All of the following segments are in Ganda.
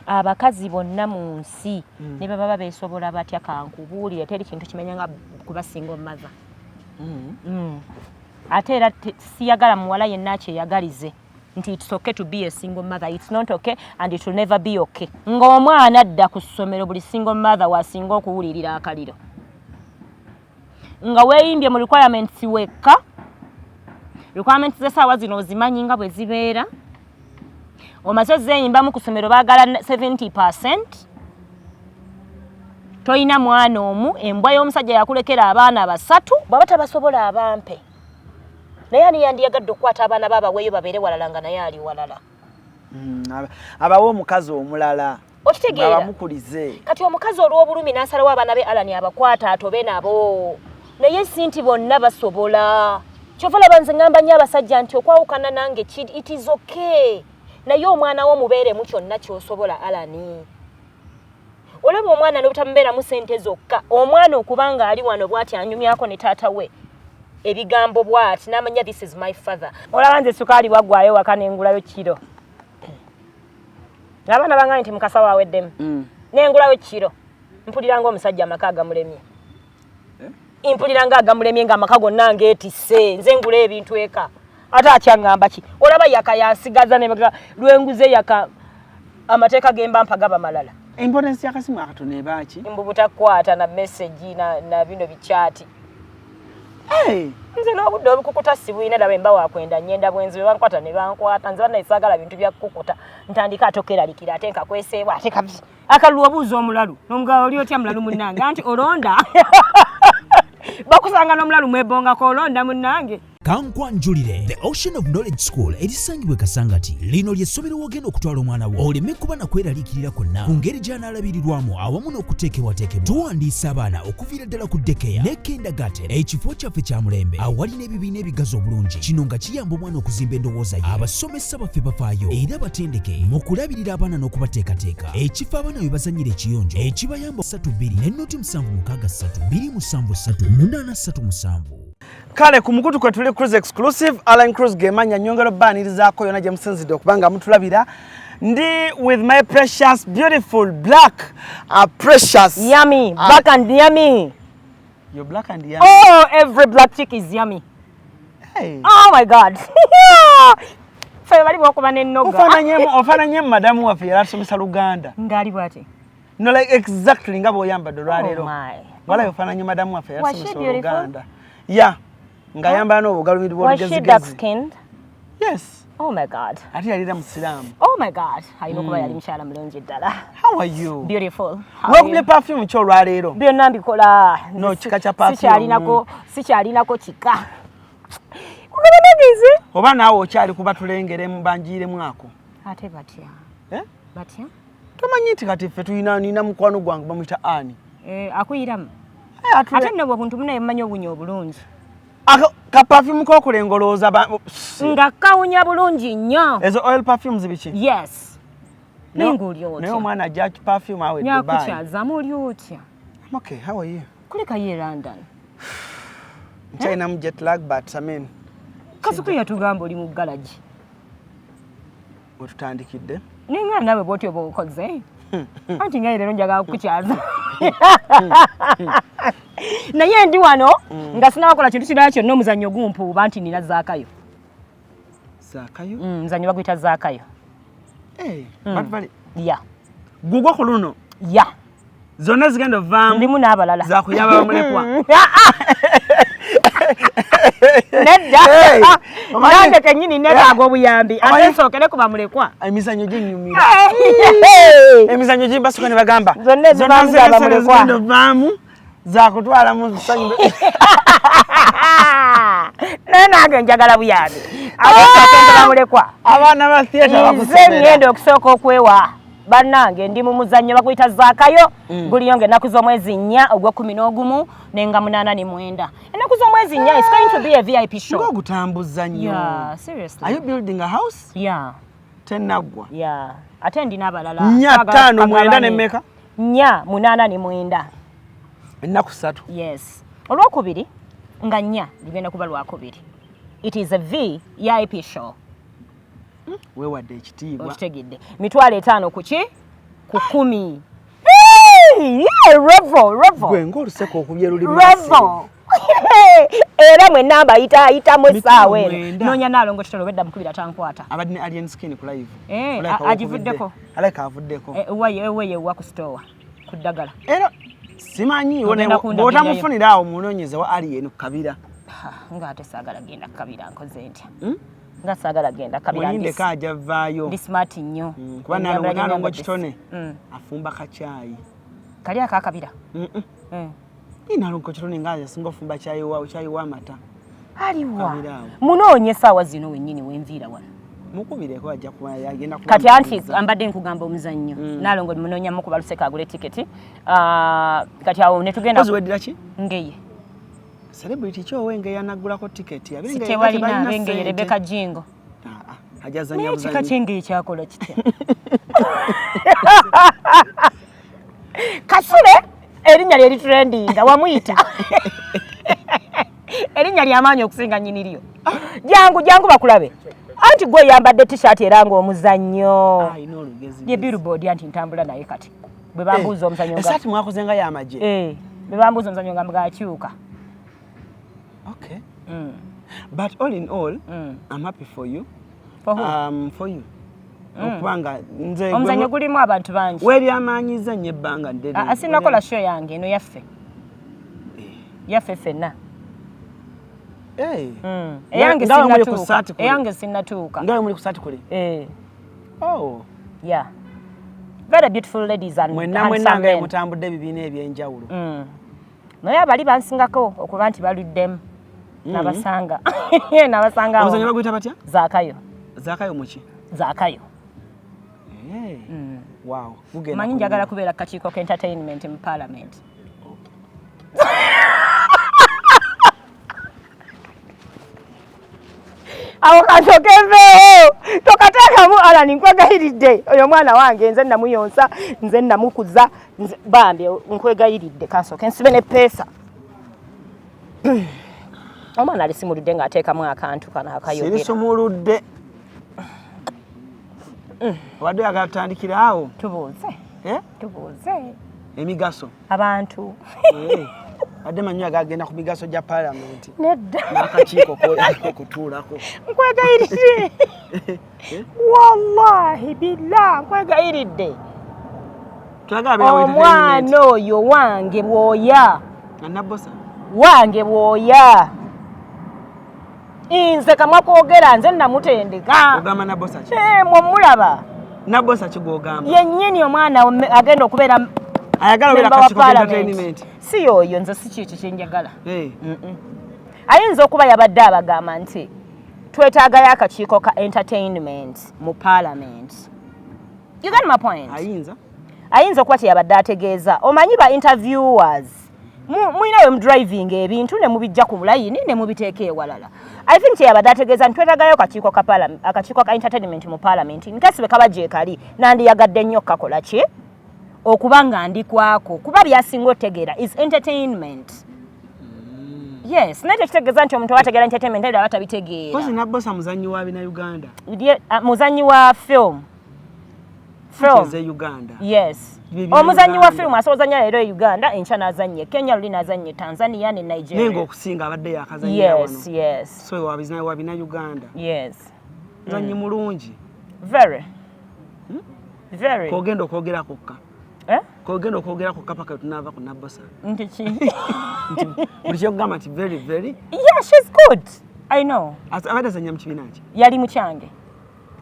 abakazi bonna mu nsi ne baba beesobola batya kankubuulire teri kintu kimenya nga kuba single mother. Ate era siyagala muwala yenna kyeyagalize nti it's okay to be a single mother. It's not okay and it will never be okay. Ng'omwana adda ku ssomero buli single mother wasinga okuwulirira akaliro. Nga weeyimbye mu requirements wekka. Requirements z'essaawa zino ozimanyi nga bwe zibeera. Omaze zeeyimbamu ku ssomero baagala 70%. Toyina mwana omu, embwa y'omusajja yakulekera abaana basatu bw'aba tabasobola abampe. Naye ani yandiyagadde okukwata abaana baabaweeyo babeere walala nga naye ali walala. Abawe omukazi omulala abamukulize. Kati omukazi olw'obulumi n'asalawo abaana be Alani abakwata atobe nabo. Naye si nti bonna basobola. Kyova laba nze ngamba nnyo abasajja nti okwawukana nange it is okay. Naye omwana wo mubeeremu kyonna ky'osobola Alani. Olaba omwana n'obutamubeeramu ssente zokka. Omwana okubanga ali wano bw'ati anyumyako ne taata we. Ebigambo bw'ati n'amanya this is my father. Olaba nze sukaali waggwayo waka n'engulayo kiro. Abaana bange nti mukasa waaweddemu. N'engulayo kiro. Mpulira ng'omusajja amaka agamulemye. Impulira ng'agamulemye ng'amaka gonna ngeetisse. Nze ngula ebintu eka. Ate akyaŋŋamba ki? Olaba yaka yansigaza n'emabega lwenguze yaka amateeka g'embampa gaba malala. Importance y'akasimu akatono eba ki? Mbubutakwata na message na bino bichaati. Nze n'obudde obukukuta si buyina daba emba wakwenda nyenda bwenzi bwe bankwata ne bankwata nze bannayisaagala bintu bya kukuta ntandika atokeralikira ate nkakweseebwa ate kabisa akalulu obuuza omulalu n'omugabo oli otya mulalu munnange anti olonda bakusanga n'omulalu mwebongako olonda munnange. Kankwanjulire the Ocean of Knowledge School erisangibwa Kasangati lino ly'essomero wogenda okutwala omwana wo oleme kuba na kweraliikirira kwonna ku ngeri gy'anaalabirirwamu awamu n'okuteekebwateekebwa. Tuwandiisa abaana okuviira ddala ku dekeya ne kindergarten ekifo kyaffe kya mulembe awali n'ebibiina ebigazi obulungi. Kino nga kiyamba omwana okuzimba endowooza ye. Abasomesa baffe bafaayo era batendeke mu kulabirira abaana n'okubateekateeka. Ekifo abaana we bazannyira ekiyonjo ekibayamba 32 n'ennoti 763 273 Kale ku mukutu kwe tuli CRUZ exclusive ALLANCRUZ gemanya nyongero banirizaako yona gye musinzidde okubanga mutulabira ndi with my precious beautiful black precious yummy black and yummy. You're black and yummy. Oh, every black chick is yummy. Hey. Oh my god. Fe bali bwakuba n'ennoga. Ofananye madamu waffe yalasomesa Luganda. Ngali bwate. No like exactly nga bw'oyambadde olwaleero. Oh my. Wala ofananye madamu waffe yalasomesa Luganda. Yeah. Ngayamba no bugalumiri bw'olugezi. Was she dark skinned? Yes. Oh my god. Ati yalira Musiramu. Oh my god. Ayino kuba yali mshala mulungi ddala. How are you? Beautiful. Wakubye perfume kyo olwaleero. Byonna mbikola. No kika kya perfume. Sikyalinako kika. Kubanegize. Oba naawe okyali kuba tulengere mbanjire mwako. Ate batya. Batya? Tomanyi nti kati ffe nina mukwano gwange bamuyita Ani. Akuyiramu. Ate nno bw'omuntu muna yemmanyi obunyi obulungi. Ka perfume k'okulengolooza nga kawunya bulungi nnyo. Ezo oil perfumes biki? Yes. Ninguli otya. Naye omwana ajja perfume awe Dubai. Nyakukyazamu oli otya. I'm okay, how are you? Kuleka ye London. Nkyalinamu jet lag but I mean. Kasuku yatugamba oli mu galaji. Wetutandikidde. Ninga nawe bw'otyo oba okoze. Anti nga leero njagala kukukyaza. Naye ndi wano nga sinawakola kintu kirala kyonna omuzannyo gumpuuba nti nina zaakayo. Zaakayo? Muzannyo baguyita zaakayo. Bali. Ya. Gugwa ku luno? Ya. Zonna zigenda ovaamu? Ndimu n'abalala. Zaakuyaba bamulekwa? Nedda. Nange kennyini neetaaga obuyambi. Ate nsookere ku bamulekwa. Emizannyo ginyumira. Emizannyo gimbasuka ne bagamba. Zonna ezivaamu za bamulekwa. Zigenda ovaamu. Zakutwala mu sanyu. Nange njagala buyambi. Abasooka bamulekwa. Abaana ba theatre bakusomera. Nze ngenda okusooka okwewa. Bannange ndi mu muzannyo bakuyita zaakayo guliyonge ennaku z'omwezi 4 ogwa 11 nenga 89. Ennaku z'omwezi 4 is going to be a VIP show. Ngokutambuza nnyo. Yeah, seriously. Are you building a house? Yeah. Tenaggwa. Yeah. Ate ndina abalala. 4 5 9 ne mmeka? 4 8 ne 9. Ennaku 3. Yes. Olwokubiri nga 4 ligenda kuba lwakubiri. It is a VIP show. Wewadde ekitiibwa. Okitegedde. Mitwalo 5 ku ki? ku 10. Revo. Gwe ng'oluseko okubye luli Revo. Era mwe namba ayita mu essaawa eno. Noonya Nalongo kitolo bedda mukubira tankwata. Abadde ne alien skin ku live. Agivuddeko. Aleka avuddeko. Ewe wa ku store ku ddagala. Era simanyi bw'otamufunira awo munoonyeze wa Aliya ku Kabira. Ng'ate saagala genda Kabira nkoze ntya. Nga saagala genda Kabira. Mulindeko ajja vaayo. Ndi smart nnyo. Kuba Nalongo kitone afumba kacaayi. Kali aka Kabira. Nalongo kitone ng'aja singa ofumba caayi w'amata. Aliwa. Munoonye essaawa zino wennyini wenviira wano. Mukubireko ajja kuba yagenda kuba. Kati anti ambadde nkugamba omuzannyo. Nalongo munonya mukuba luseka agule tiketi. Kati awo ne tugenda. Oziweddira ki? Ngeye. Celebrity kyo Wange yanagulako tiketi. Sitewalina Wange Rebecca Jingo. Ajazanya buzanyo. Kika kyenge ekyakola kitya. Kasule erinnya lye trendinga wamuyita. Erinnya ly'amaanyi okusinga nnyiniryo. Jangu bakulabe. Anti gwe yambadde t-shirt era ng'omuzannyo. Ye billboard anti ntambula naye kati. Bwe bambuuza omuzannyo nga. Esati mwakoze nga y'amagye. Bwe bambuuza omuzannyo nga mugakyuka. Okay. But all in all, I'm happy for you. For who? For you. Okubanga nze omuzannyo gulimu abantu bangi. Weri amanyiza nnyo ebbanga ndere. Asinakola show yange eno yaffe. Yaffe ffenna. Eyange sinnatuuka. Ngawe muli ku sati kule? Oh. Yeah. Very beautiful ladies and handsome men. Mutambudde ebibiina ebyenjawulo. Naye abali bansingako okuba nti baluddemu. Nabasanga. Nabasanga. Omuzannyo baguyita batya? Zaakayo. Zaakayo muki? Zaakayo. Wow. Manyi njagala kubeera kakiiko k'entertainment mu parliament. Awo kantokeveewo tokateekamu Alani nkwegayiridde oyo mwana wange nze namuyonsa nze namukuza bambi nkwegayiridde kansooke nsibe ne peesa omwana ali simuludde ng'ateekamu akantu kana akayogera sirisumuludde obadde oyagala tutandikira awo tubuuze emigaso abantu adde manyi agagenda ku migaso gya parliament nedda n'akakiiko okutuulako nkwegayiridde wallahi billah nkwegayiridde omwana oyo wange bwoya wange bwoya nze kamwa kwogera nze namutendeka ogamba nabosa ki mwomulaba nabosa ki gwogamba yennyini omwana agenda okubeera ayagala obeera akakiiko k'entertainment si yoyo nze si kiki kyenjagala ayinza okuba yabadde abagamba nti twetaagayo akakiiko ka entertainment mu parliament. You got my point? Ayinza okuba kyeyabadde ategeeza omanyi ba interviewers mulina we mudriving ebintu ne mubijja ku mulayini ne mubiteeka ewalala. I think kyeyabadde ategeeza nti twetaagayo akakiiko ka entertainment mu parliament nkasi bwe kaba gyekali nandiyagadde nnyo kakola ki okuba nga ndi kwako kuba byasinga otegeera is entertainment. Yes, naye tekitegeeza nti omuntu abategeera entertainment era abatabitegeera. Kozi nabosa muzannyi wa bina Uganda. Muzannyi wa film. Uganda. Yes. Omuzannyi wa film asobozanya leero e Uganda, enkya n'azannye Kenya, luli n'azannye Tanzania ne Nigeria. Nengo okusinga abadde yakazannyira wano. Yes. So wa bina Uganda. Yes. Muzannyi mulungi. Very. Kogenda okwogera kokka. Kogenda okwogera kokka paka tunaava ku nabosa. Nti ki? Buli kyogamba nti very. Yeah, she's good. I know. Abadde azannya mu kibiina ki? Yali mu kyange.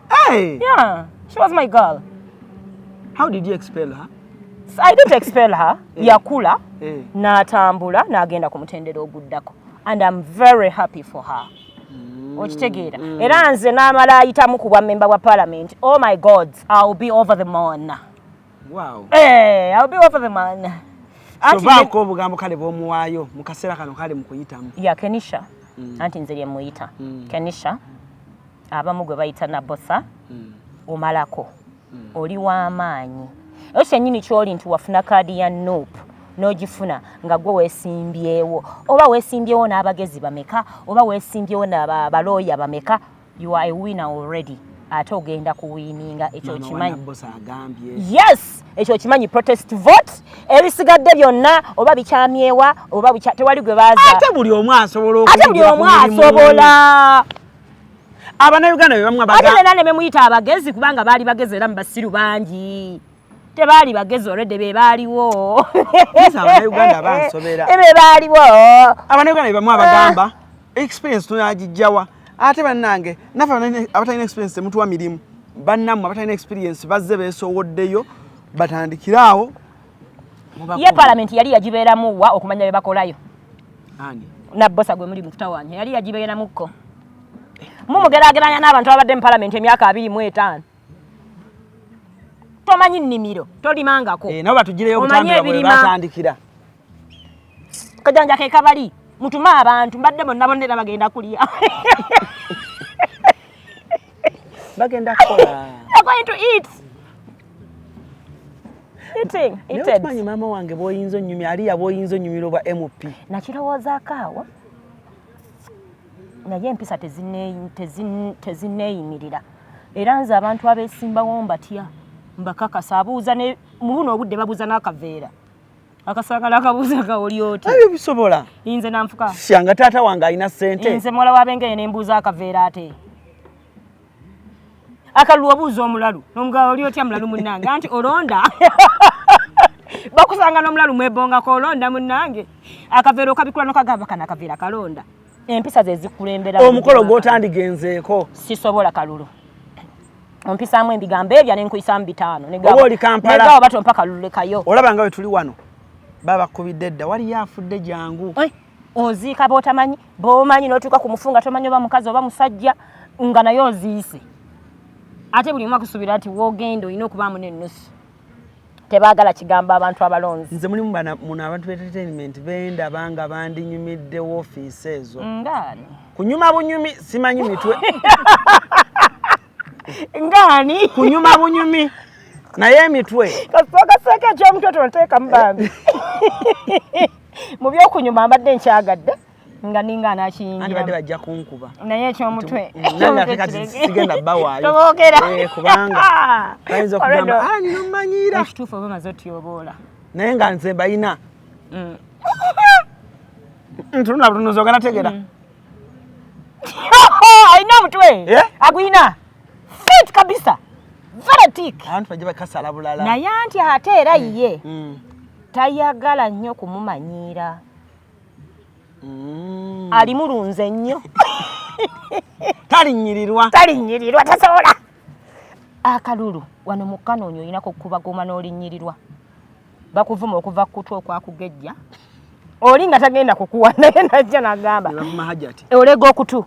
Hey! Yeah, she was my girl. How did you expel her? I didn't expel her. Yakula, n'atambula, n'agenda ku mutendera oguddako. And I'm very happy for her. Okitegeera. Era nze n'amala ayitamu ku bwa member wa parliament. Oh my God, I'll be over the moon. Wow. I'll be over the moon. Sobaako obugambo kale bw'omuwaayo mu kaseera kano kale mu kuyitamu. Ya Kenisha. Anti nze lye muyita. Kenisha. Abamu gwe bayita nabosa. Omalako. Oli w'amaanyi. Ekyo kyennyini ky'oli nti wafuna kaadi ya NUP n'ogifuna nga gwe weesimbyewo. Oba weesimbyewo n'abagezi bameka, oba weesimbyewo n'abalooya bameka, you are a winner already. ate ogenda kuwininga ekyo kimanyi. Yes, ekyo kimanyi protest vote ebisigadde byonna oba bikyamyewa oba tewali gwe baza. Ate buli omu asobola ate buli omu asobola. Abannayuganda be bamwe abaga. Ate nane muyita abagezi kubanga baali bagezi era mbasiru bangi. Tebaali bagezi already be baaliwo. Abannayuganda bansobera. Ebe baaliwo. Abannayuganda be bamwe abagamba experience tunagijjawa. Ate bannange nafa abatalina experience mutu wa mirimu bannamu abatalina experience bazze beesowoddeyo batandikiraawo. Ye parliament yali yagibeeramu wa okumanya bye bakolayo. Ani? Nabbosa gwe muri mukutawanya yali yagibeeramuko. Mumugerageranya n'abantu abadde mu parliament emyaka 25. Tomanyi nnimiro tolimangako. Nabo batugireyo okutambula bwe batandikira. Kajanja ke kabali mutuma abantu mbadde bonna bonna bagenda kulya. Bagenda kola. They're going to eat. Eating. Tumanyi mama wange boyinzo nyumi Aliya boyinzo nyumiro ba MP. Nakirowooza akaawa. Naye empisa tezinneeyimirira. Era nze abantu abeesimbawo mbatya. Mbakakasa abuuza ne mubuno obudde babuuza n'akaveera. Akasanga n'akabuuza kaoli oti. Ebyo bisobola. Inze Nanfuka. Syanga taata wange alina ssente. Inze muwala w'abengeye ne mbuuza akaveera ate. Akaluwa buuza omulalu. N'omugabo oli otya mulalu munnange anti olonda. Bakusanga n'omulalu mwebongako olonda munnange. Akaveera okabikula n'okagamba kana akaveera kalonda. Empisa ze zikulembera. Omukolo gw'otandigenzeeko. Sisobola kalulu. Ompisaamu ebigambo ebyo n'enkuyisaamu 5. Oba oli Kampala. Negawa bato mpaka lulekayo. Olaba nga we tuli wano. Baba kubidde dda wali yafudde jangu. Oziika b'otamanyi b'omanyi n'otuuka ku mufunga tomanyi oba mukazi oba musajja nga naye oziise. Ate buli mwaka kusubira ati w'ogenda olina okubaamu n'ennusu. Tebaagala kigamba abantu abalonzi. Nze mulimu muno abantu b'entertainment benda banga bandinyumidde woofiisi ezo. Ngaani? Kunyuma bunyumi simanyi mitwe. Ngaani? Kunyuma bunyumi. Naye emitwe. Kasooka eky'omutwe tonteeka mu bambi. Mu by'okunyuma mbadde nkyagadde. Nga ninga anakiyingira. Andi badde bajja kunkuba. Naye eky'omutwe. Nanga kati sigenda bbawaayo. Toboogera. Kubanga. Bayinza okugamba nino mmanyira. Ekituufu oba maze otyoboola. Naye nga nze mbayina. Ntunula butunuzi oganategeera. Alina omutwe. Agwina. Fit kabisa. Fanatic. Abantu bajja bakasala bulala. Naye anti ate era ye. Tayagala nnyo kumumanyiira. Alimulunze nnyo. Talinyirirwa tasobola. Akalulu wano mu Kanoonyo oyinako okubagoma n'olinyirirwa. Bakuvuma okuva ku kutwe okwakugejja. Oli nga tagenda kukuwa naye najja n'agamba. Olega okutu.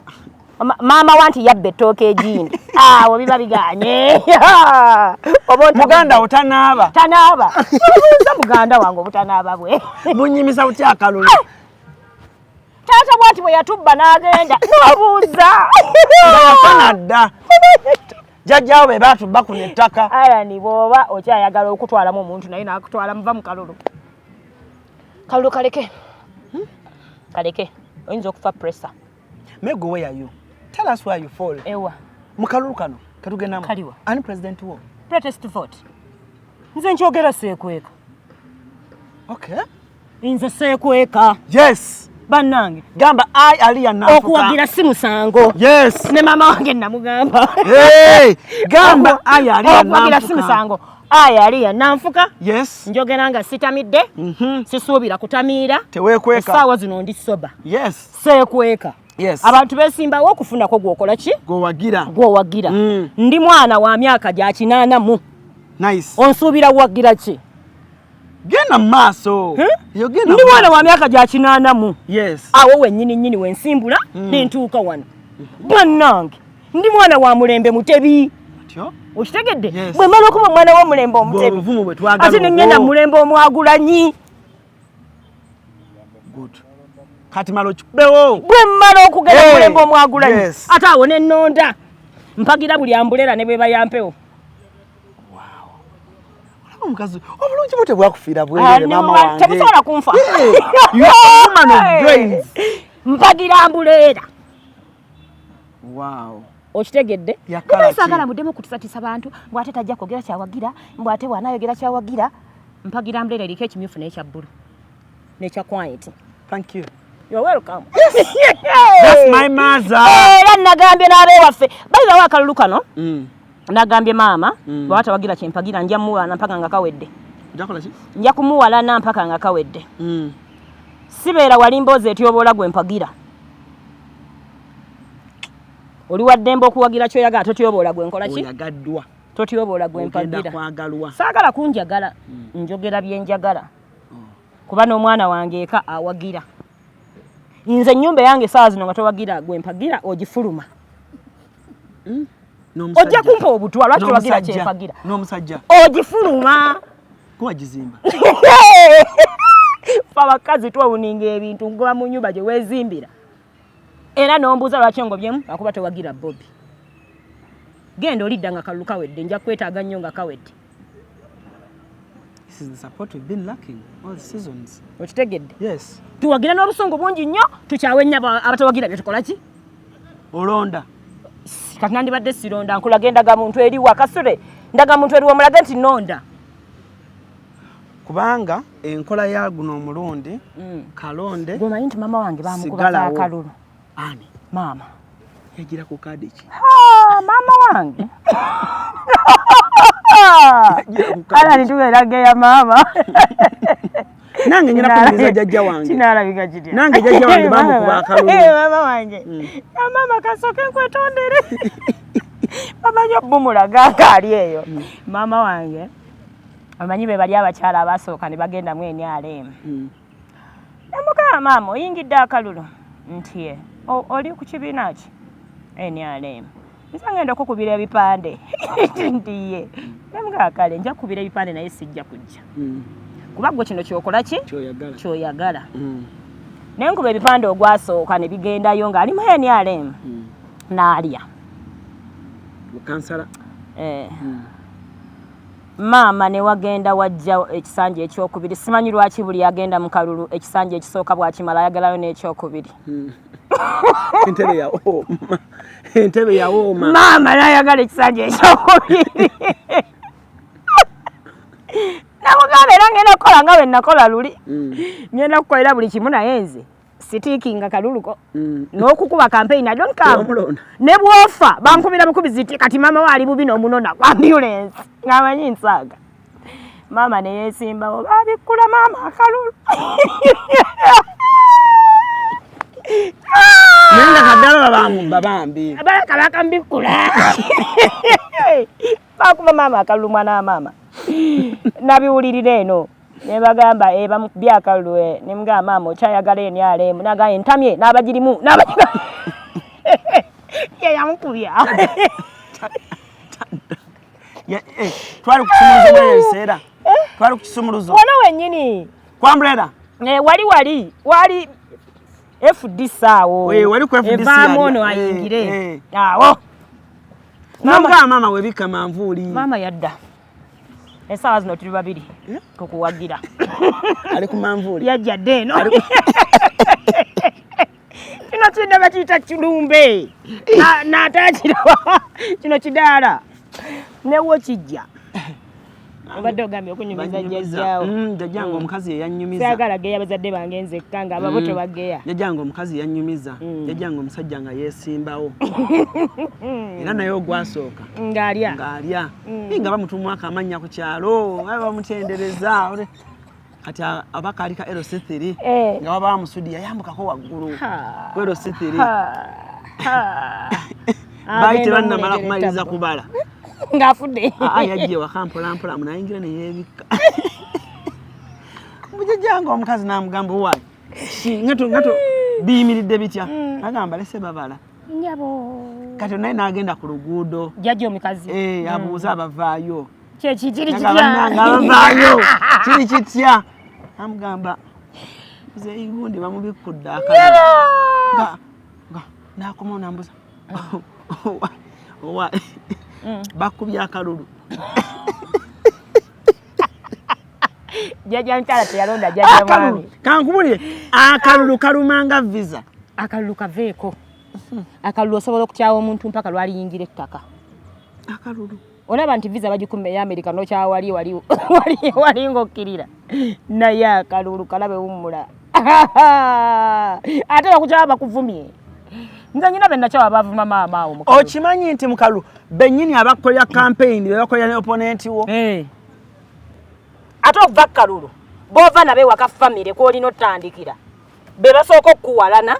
Mama wanti yabbe ettooke egindi. Awo biba biganye. Muganda otanaaba. Tanaaba. Obuuza muganda wange obutanaaba bwe. Bunyimisa butya akalulu. Taata bwati bwe yatubba n'agenda n'obuuza. Yafana dda. Jjajjaawo be baatubba ku n'ettaka. Alani bw'oba okyayagala okutwalamu omuntu naye n'akutwala muva mu kalulu. Kalulu kaleke. Kaleke. Oyinza okufa pressure. Mego, where are you? Tell us where you fall. Ewa. Mukalulu kano katugendamu. Kaliwa. Ani president wo? Protest vote. Nze nkyogera seekweka. Okay. Nze seekweka. Yes. Bannange. Gamba I Aliya Nanfuka. Okuwagira si musango. Yes. Ne mama wange namugamba. Hey. Gamba I Aliya Nanfuka. Okuwagira si musango. I Aliya Nanfuka. Yes. Njogera nga sitamidde. Sisuubira kutamiira. Teweekweka. Essaawa zino ndi soba. Yes. Seekweka. Yes. Abantu besimbawo okufunako gwokola ki? Gwowagira. Ndi mwana wa myaka gya 80. Nice. Onsuubira wagira ki? Genda maaso. Ndi mwana wa myaka gya 80. Yes. Awo wennyini wensimbula nentuuka wano. Bannange ndi mwana wa mulembe mutebi. Atyo? Okitegedde? Yes. Bwe mala okuba mwana wa mulembe omutebi. Obuvumu bwe twagala. Ate nengenda mulembe omwagulanyi. Good. Kati malo kibewo. Bwe mmala okugenda mulembe omwagulanyi. Yes. Ate awo nennonda. Mpagira buli ambulera ne bwe bayampewo. Omukazi obulungi bote bwakufiira bwerere mama wange. Temusobola kunfa. You are a woman of brains. Mpagira ambulera. Wow. Okitegedde? Saagala muddemu kutisatisa bantu bw'ate tajja kwogera kyawagira bw'ate bw'anaayogera kyawagira mpagira umbrella eriko ekimyufu n'ekya bbulu n'ekya quiet. Thank you. You're welcome. That's my mother. Era nagambye n'abeewaffe bayibawo akalulu kano nagambye maama bw'ata wagira kyempagira nja muwalana mpaka nga kawedde. Nja kumuwalana mpaka nga kawedde. Sibeera wali mboozi etyobola gwe mpagira. Oli waddembe okuwagira kyoyagala totyobola gwe nkola ki? Oyagaddwa. Totyobola gwe mpagira. Ogenda kwagalwa. Saagala kunjagala njogera byenjagala. Kuba n'omwana wange eka awagira. Nze nnyumba yange saa zino nga towagira gwe mpagira ogifuluma. Ojja kumpa obutwa lwaki towagira kyempagira. N'omusajja. Ogifuluma. Kuwagizimba. Abakazi twawuninga ebintu ngoba mu nnyumba gye weezimbira. Era n'ombuuza lwaki ngobyemu akuba towagira Bobby. Genda olidda nga kalulu kawedde nja kwetaaga nnyo nga kawedde. This is the support we've been lacking all the seasons. Okitegedde? Yes. Tuwagira n'obusungu bungi nnyo tukyawe nnyo abatawagira bye tukola ki? Olonda. Kati nandibadde sironda nkulaga endaga muntu eriwa kasule ndaga muntu eriwa mulaga nti nonda. Kubanga enkola ya guno omulundi kalonde. Gomanyi nti mama wange bamukuba akalulu. Ani? Mama. Yagira ku kadi ki? Mama wange. Ala nituwelage ya mama. Nange nyina kumiza jajja wange. Kinalabika kitya. Nange jajja wange bamukuba akalulu. Mama wange. Ya mama kasoke nkwetondere. Mama nyo bumulaga akali eyo. Mama wange. Amanyi be bali abakyala abasooka ne bagenda mwene alemu. Namuka mama oyingidde akalulu. Ntiye. Oli ku kibiina ki? Eni alemu. Nsangenda okukubira ebipande. Ndiye. Namuka kale nja kubira ebipande naye sijja kujja. Kuba gwe kino kyokola ki? Kyoyagala. Kyoyagala. Nenkuba ebipande ogwasooka ne bigendayo nga ali eni alemu. Na Aliya. Kansala. Mama ne wagenda wajja ekisanje ekyokubiri simanyi lwaki buli agenda mu kalulu ekisanje ekisooka bwakimala ayagalayo n'ekyokubiri. Entebe ya oma. Entebe ya oma. Mama nayagala ekisanje ekyokubiri. Namugamba era ngenda kukola nga bwe nakola luli. Ngenda kukolera buli kimu naye nze sitiikinga kaluluko. N'okukuba campaign I don't come. Ne bwofa bankubira bukubizi kati mama wali bubi n'omunona kwa ambulance. Ngamanyi nsaaga. Mama ne yesimbawo babikula mama akalulu. Nenga kadala babambi. Abalaka bakambikula. Bakuba mama akalulu mwana mama. Nabiwulirira eno. Ne bagamba bamubya akalulu ne mga mama okyayagala eni alemu naga entamye n'abagirimu n'abagiga. Yamukubya. Twali kusumuluzo mwe ebiseera. Twali kusumuluzo. Wano wennyini. Kwa umbrella. Wali FDC awo. Wali ku FDC. Evaamu ono ayingire. Awo. Mama webika manvuuli. Mama yadda. Esaawa zino tuli babiri kukuwagira. Ali ku manvuuli. Yajjadde eno. Kino kidda bakiyita kirumbe. N'atakirawa. Kino kidaala. Newo kijja. Obadde ogambye okunyumiza jjajjaawo. Jjajjange omukazi yanyumiza. Saagala geya bazadde bange nzekka nga ababuto bageya. Jjajjange omukazi yanyumiza. Jjajjange omusajja nga yeesimbawo. Era naye ogwasooka. Ng'alya. Ng'alya. Nga bamutumwako amannya ku kyalo. Bamutendereza. Kati abaka alika LC3. Nga baba bamusudi yayambukako waggulu. Ku LC3. Baite bannamala kumaliriza kubala. Ngafudde. Yagiye wakampolampola munayingira ne yeebika. Mujjajjange omukazi n'amugamba wayi. Ngato biyimiridde bitya. Agamba lese babala. Nyabo. Kati naye n'agenda ku luguudo. Jjajja omukazi. Abuuza abavaayo. Kiri kitya. Abavaayo. Kiri kitya. Amugamba nze igundi bamubikudde akalulu. N'akoma n'ambuza. Owa. Bakubye akalulu. Jjajja nkyala teyalonda jjajja mwami. Kankubulire akalulu kalumanga visa. Akalulu kaveeko. akalulu osobola okukyawa omuntu mpaka lwaliyingira ettaka akalulu olaba nti visa bagikumme ya America nokyawa wali ng'okkirira naye akalulu kalabe wummula ate bakukyawa bakuvumye nze nyina be nakyawa bavuma maama awo mu okimanyi nti mu kalulu bennyini abakolera campaign bebakolera ne opponent wo ate okuva kalulu bova nabe waka family kwolina otandikira be basooka okuwalana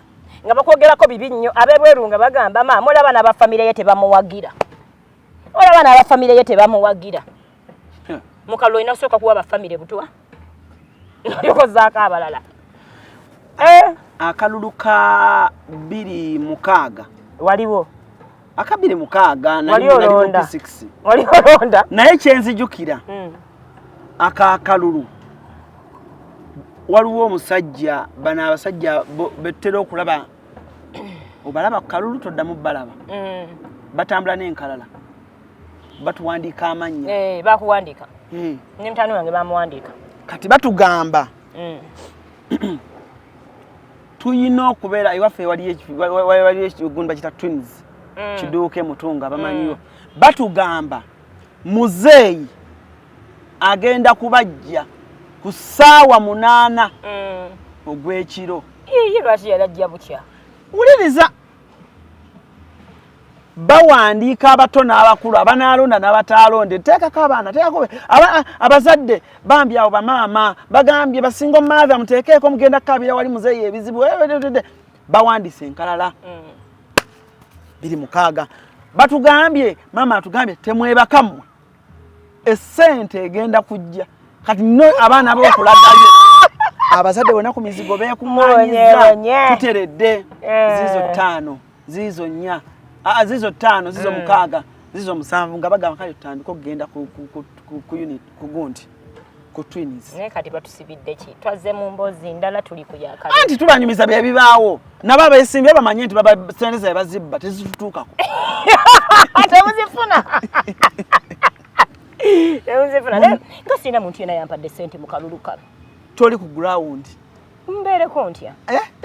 nga bakwogerako bibi nnyo abebweru nga bagamba maama olaba n'aba family ye tebamuwagira olaba n'aba family ye tebamuwagira mu kalulu olina kusooka kuwa ba family butwa yokozaako abalala akalulu ka 2 waliwo aka 2 wali olonda wali olonda naye kyenzijukira akalulu waliwo omusajja bana abasajja betera okulaba obalaba kalulu toddamu balaba batambula n'enkalala batuwandiika amannya bakuwandiika ne mutani wange bamuwandiika kati batugamba tuyina okubeera ewaffe waliyo ekigundu bakita twins kiduuke mutunga bamanyiwo batugamba muzeeyi agenda kubajja ku ssaawa 8 ogw'ekiro lwaki yalajja butya wuliriza bawandiika abato n'abakulu abanaalonda n'abataalonde teekako abaana teekako abazadde bambi awo bamaama bagambye basinga omumaava muteekeeko mugenda kukabira wali muzeeyi ebizibu bawandiise enkalala 26 batugambye maama atugambye temwebaka mmwe essente egenda kujja kati no abaana b'okulagayo abazadde bonna ku mizigo beekuŋŋaanyiza tuteredde zizo 5 zizo 4 zizo 5 zizo 6 zizo 7 nga bagamba kale tutandika okugenda ku unit ku gundi ku twins naye kati batusibidde ki twazze mu mboozi ndala tuli ku yakala anti tubanyumiza bye bibaawo nabo abeesimbye bamanye nti sente ze bazibba tezitutuukako temuzifuna temuzifuna nga sina muntu yena yampadde sente mu kalulu kano toli ku ground mbeereko ntya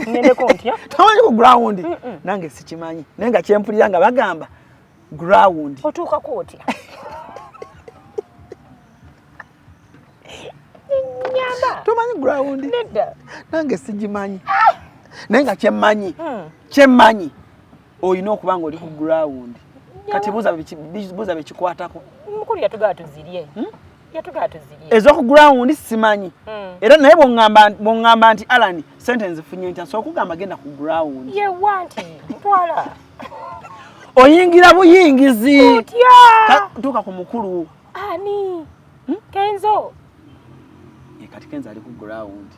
nendeko ntya tamanyi ku ground nange sikimanyi naye nga kyempulira nga bagamba ground otuukako otya nyamba tomanyi ground nedda nange sigimanyi naye nga kyemmanyi olina okuba nga oli ku ground kati buuza bekikwatako mukulu yatugaa tuzirye yatugaa tuzirye ez'oku ground simanyi era naye bw'oŋŋamba nti Allan sente nzifunye ntya nsobola okugamba genda ku ground yewa nti ntwala oyingira buyingizi otya tuuka ku mukulu ani Kenzo kati Kenzo ali ku ground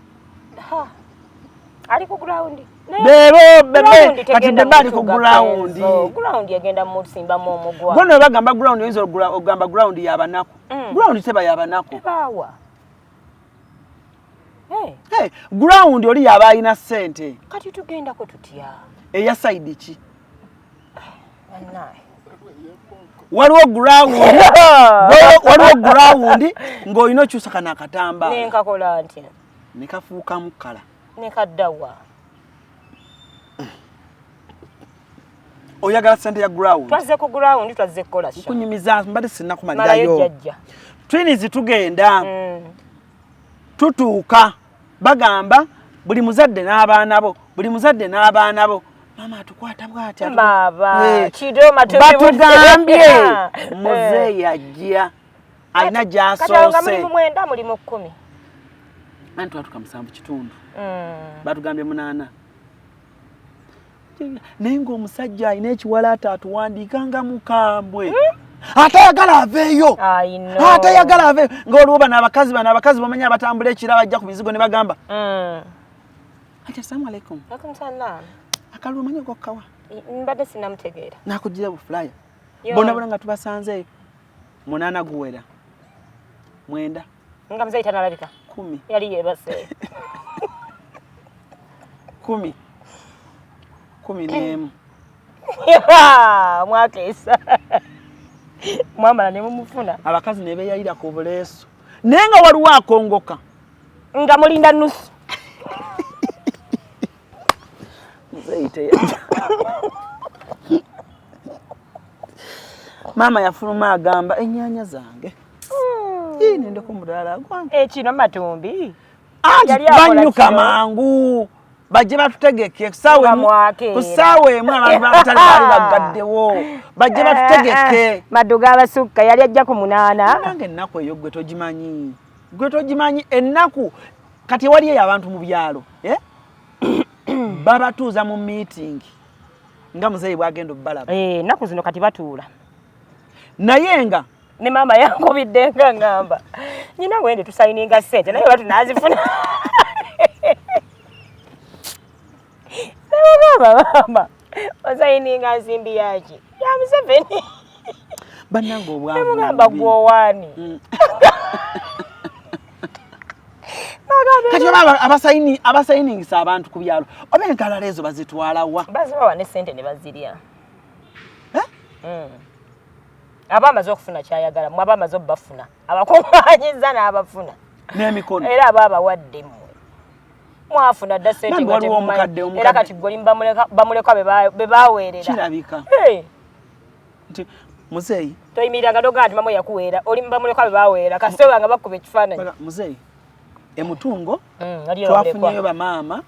ali ku ground bebe kati bebe ali ku ground ground yagenda mu simbamu omugwa gwono we bagamba ground oyinza ogamba ground y'abanaku ground teba y'abanaku baawa ground oli yaba alina ssente kati tugendako tutya eya side ki annaye waliwo ground ng'olina okyusa kana akatamba nenkakola ntya ne kafuukamu kala nekaddawa oyagala ssente ya ground twazze ku ground twazze kukola sha kunyumiza mbadde sinnakumalirayo jajja twins tugenda tutuuka bagamba buli muzadde n'abaana bo mama tukwata bwatya baba kidoma batugambye muzeeyi ajja alina gy'asoose mulimu 9 mulimu 10 anti twatuka 7 batugambye 8 naye ng'omusajja alina ekiwalaata atuwandiikanga mukambwe atayagala aveeyo ng'oliwo bano abakazi bamanya abatambula ekira bajja ku mizigo ne bagamba ati assalamu alaikum akalulu manyi okokkawa mbadde sinnamutegeera nakugira bufulaya bona nga tubasanzeeyo 8 guwera 9 nga muzeeyi tanalabika 10 yali yeebase 10 n'emu mwakeesa mwamala ne mumufuna abakazi ne beeyayira ku buleeso naye nga waliwo akongoka nga mulinda nusu Mama yafuluma agamba ennyanya zange. Nende ku mudala gwange. Kino matumbi. Banyuka mangu. Bajje batutegeke kusaawe emu abantu babatali bali bagaddewo. Bajje batutegeke. Maduga abasukka yali ajja ku 8. Nange ennaku eyo gwe togimanyi. Gwe togimanyi ennaku kati waliyo abantu mu byalo. Babatuuza mu meeting. Nga muzeyi bwagenda obbalaba. Ennaku zino kati batuula. Naye nga ne mama yankubidde nga ngamba. Nyina wende tusayininga ssente naye watu nazifuna. Mama. Osayininga nsimbi yaki. Ya Museveni. Bannange obwavu. Mugamba gwowani. Kati abasayiningisa abantu ku byalo oba enkalala ezo bazitwala wa? Bazibawa ne ssente ne bazirya. Abamaze okufuna kyayagala mu abamaze obbafuna abakungaanyiza n'abafuna n'emikono era ababawadde mmwe mwafuna dda ssente era kati gwe bamuleka be baaweerera kirabika nti muzeeyi toyimiranga noga nti mama yakuweera oli bamuleka be baaweerera kasita banga bakuba ekifaananyi muzeeyi emutungo twafunyeyo bamaama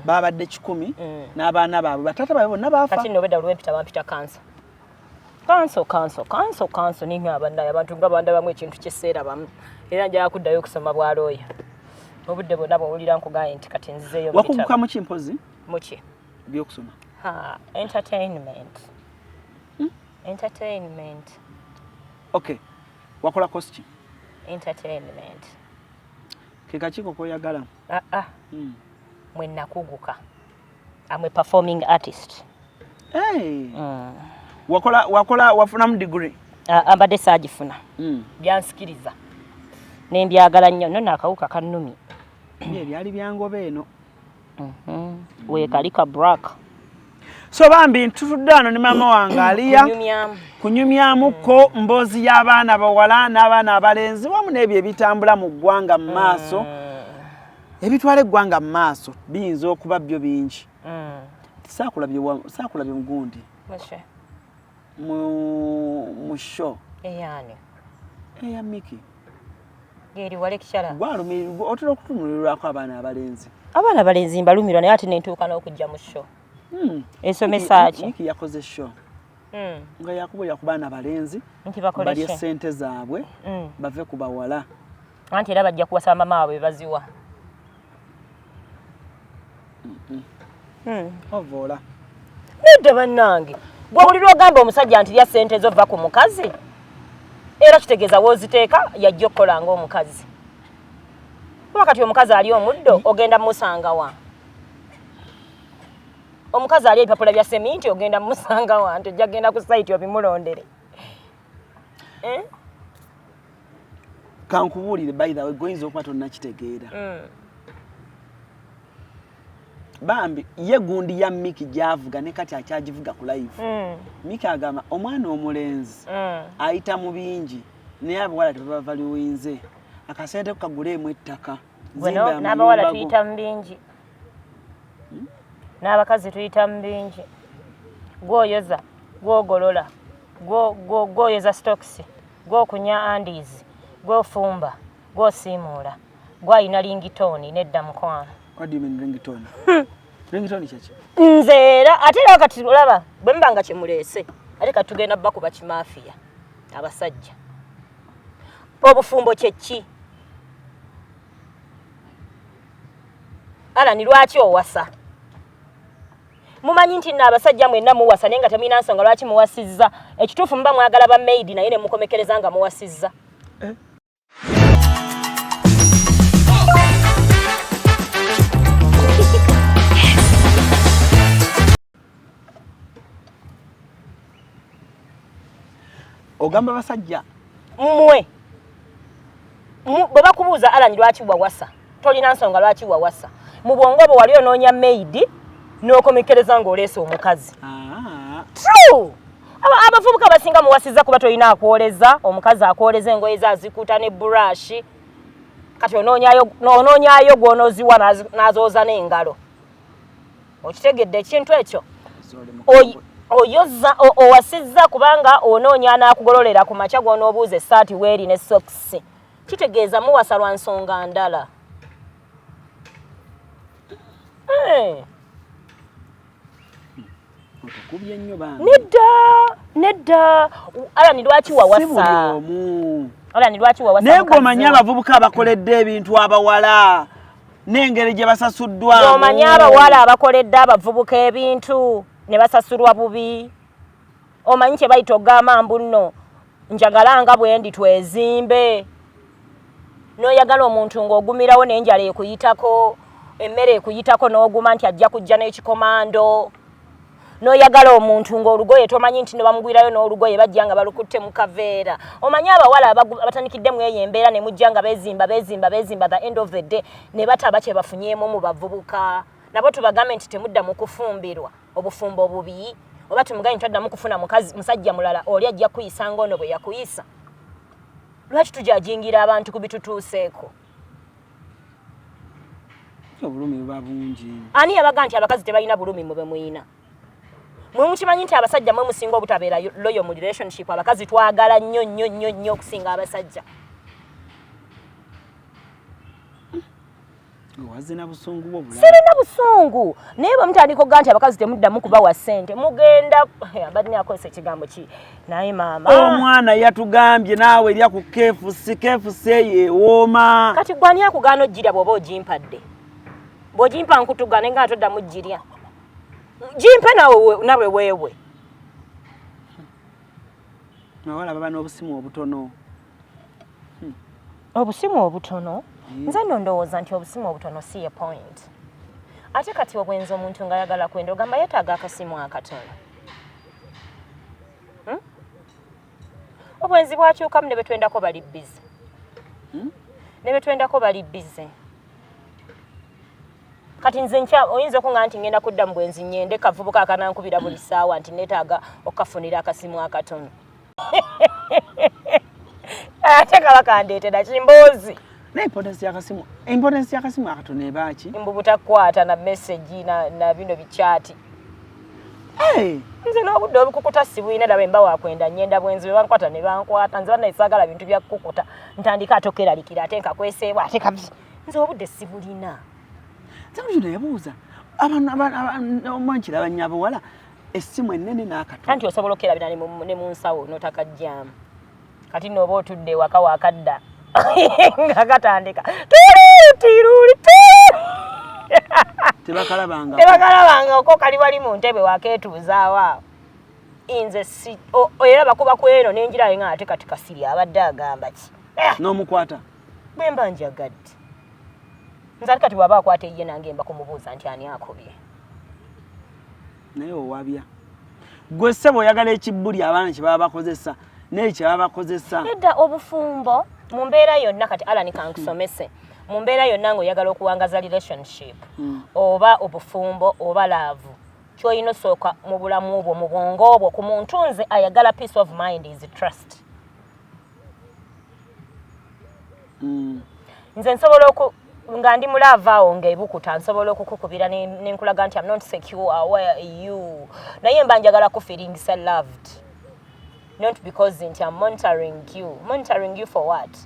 babadde 10 n'abaana baabwe batata baabwe bonna baafa kati nobedda olwempita bampita kansa kanso ninga abandaye abantu nga banda bamwe ekintu kyesseera bamu era njala kuddayo okusoma bwalooya obudde bonna bwowulira nkugaye nti kati nzizeeyo wakuguka mu kimpozi muki byokusoma entertainment okay wakola cost entertainment kekachiko koyagala mwe nakuguka I'm a performing artist wafuna mu degree ambadde saagifuna byansikiriza nembyagala nnyo nno nakawuka kannumi byali byangobe eno weekalika black so bambi ntutudde ano ne mama wange Aliya kunyumyamuko mboozi y'abaana bawala n'abaana abalenzi wamu n'ebyo ebitambula mu ggwanga mu maaso ebitwala eggwanga mu maaso biyinza okuba byo bingi saakulabye mugundi mu show eya Miki geri wale kishala gwalumirirwa otera okutunulirwako abaana abalenzi mbalumirwa naye ate nentuuka n'okujja mu show esomesa ki Miki yakoze show nga yakubulira ku baana balenzi balye ssente zaabwe bave ku bawala anti era bajja kuwasa mama waabwe baziwa ovoola nedda bannange gwawulira ogamba omusajja nti lya ssente zova ku mukazi era kitegeeza wooziteeka yajja okukola ng'omukazi wakati omukazi ali omuddo ogenda musanga wa omukazi ali ebipapula bya seminti ogenda musanga wa nti ojja genda ku site obimulondere kankubuulire by the way goyinza okuba tonnakitegeera bambi ye gundi ya Miki gyavuga ne kati akyagivuga ku live Miki agamba omwana omulenzi ayita mu bingi naye abawala tebava liwinze akasente kukagulemu ettaka n'abawala tuyita mu bingi n'abakazi tuyita mu bingi gwoyoza gwogolola gwoyoza stocks gwokunya andies gwofumba gwosiimuula gwayina lingitoni nedda mukwano What do you mean ringtone? Ringtone kyaki? Nze era ate era kati olaba bwe mbanga kyemuleese ate kati tugenda bakuba kimafiya abasajja obufumbo kyeki ala ni lwaki owasa mumanyi nti n'abasajja mwenna muwasa naye nga temulina nsonga lwaki muwasizza ekituufu muba mwagala ba maid naye ne mukomekereza nga muwasizza ogamba basajja mmwe bwe bakubuuza Alan lwaki wawasa tolina nsonga lwaki wawasa mu bwongo bwo wali onoonya maid n'okomekereza ng'oleese omukazi true abavubuka basinga muwasizza kuba tolina akwoleza omukazi akwoleza engoye zazikuuta ne burashi kati onoonyaayo gw'onooziwa n'azooza n'engalo okitegedde ekintu ekyo oyoza owasizza kubanga onoonya anaakugololera ku makya gw'onoobuuza essaati weeri ne sokisi kitegeeza muwasa lwa nsonga ndala. Otukubye nnyo bana. Nedda Alani lwaki wawasa? Alani lwaki wawasa? Nego manya abavubuka abakoledde ebintu abawala n'engeri gye basasuddwa. Omanya abawala abakoledde abavubuka ebintu ne basasulwa bubi. Omanyi kye bayita ogamba mbu nno njagalanga bwendi twezimbe. N'oyagala omuntu ng'ogumirawo n'enjala ekuyitako, emmere ekuyitako n'oguma nti ajja kujja n'ekikomando. N'oyagala omuntu ng'olugoye tomanyi nti ne bamugwirayo n'olugoye bajja nga balukutte mu kaveera. Omanyi abawala abatandikidde mu eyo embeera ne mujja nga beezimba the end of the day ne bataba kye bafunyeemu mu bavubuka. Nabo tubagambe nti temudda mu kufumbirwa obufumbo bubi. Oba tumugaye ntaddamu kufuna musajja mulala oli ajja kuyisa ng'ono bwe yakuyisa. Lwaki tujajingira abantu ku bitutuuseeko? Obulumi buba bungi. Ani yabaga nti abakazi tebalina bulumi mube muyina? Mwe mukimanyi nti abasajja mwe musinga obutabeera loyal mu relationship, abakazi twagala nnyo okusinga abasajja. Wazina busungu bwo bulala. Sirina busungu. Naye bwe mutandika okuga nti abakazi temuddamu kubawa ssente mugenda abadde akozesa ekigambo ki naye maama. Omwana yatugambye naawe erya ku KFC yeewooma. Kati gwani akugaana ojjirya bw'oba ogimpadde. Bw'ogimpa nkutugane nga toddamu ojjirya. Jimpe nawe wewe. Nawala baba n'obusimu obutono. Obusimu obutono? Nze nno ndowooza nti obusimu obutono si ye point. Ate kati obwenzi omuntu nga ayagala kwenda ogamba yeetaaga akasimu akatono. Obwenzi bwakyukamu ne betwendako bali busy. Ne betwendako bali busy. Kati nze nkya oyinza okuŋŋamba nti ngenda kudda mu bwenzi nnyende kavubuka akanankubira buli ssaawa nti neetaaga okafunira akasimu akatono. Ate kaba kandeetera kimboozi. Importance y'akasimu akatono ebaaki? Mbubuta kukwata na message na bino bichaati. Nze n'obudde obukukuta sibuyina daba emba wakwenda nnyenda bwenzi bwe bankwata ne bankwata nze bannayisaagala bintu bya kukuta ntandika atokeralikira ate nkakweseebwa ate kabisa nze obudde sibulina. Nze yabuuza omwankira abanyabawala essimu ennene n'akatono. Anti osobola okerabira ne mu nsawo n'otakajjaamu. Kati n'oba otudde ewaka wakadda nga katandika tiruuli tebakalabanga oko kali wali mu ntebe wakeetuuzaawo awo. Nze si era bakuba ku eno n'enjirayo nga ate kati kasiri abadde agamba ki n'omukwata bwe mba njagadde. Nze kati bw'aba akwata ye nange mba kumubuuza nti ani akubye. Naye owabya gwe ssebo oyagala ekibbuli abaana kye baba bakozesa naye kye baba bakozesa. Edda obufumbo mu mbeera yonna kati Alani kankusomese. Mu mbeera yonna ng'oyagala okuwangaza relationship oba obufumbo oba laavu ky'olina osooka mu bulamu bwo mu bwongo bwo ku muntu nze ayagala peace of mind is trust. Nze nsobola nga ndi mulaava awo ng'ebukuta nsobola okukukubira n'enkulaga nti I'm not secure where you naye mba njagala ku feeling so loved. Not because I'm monitoring you for what?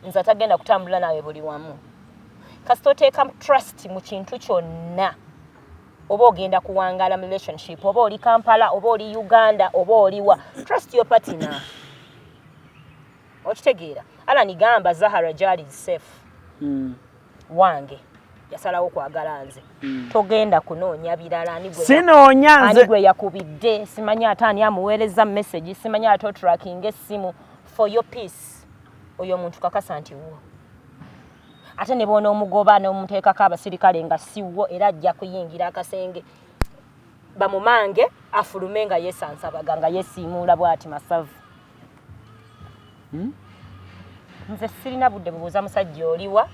Nze atagenda kutambula nawe buli wamu. Kasita oteeka trust mu kintu kyonna oba ogenda kuwangaala mu relationship oba oli Kampala oba oli Uganda oba oliwa trust your partner. Okitegeera Alani gamba Zahara Jali is safe. Wange yasalawo kwagala nze togenda kunoonya birala ani gwe yakubidde simanya ate ani amuweereza message simanya ate tracking essimu for your peace. Oyo omuntu kakasa nti wo ate ne bona omugoba n'omuteekako abasirikale nga siwo era ajja kuyingira akasenge bamumange afulume nga yesansabaga nga yesiimuula bw'ati masavu. Nze sirina budde bubuuza musajja oliwa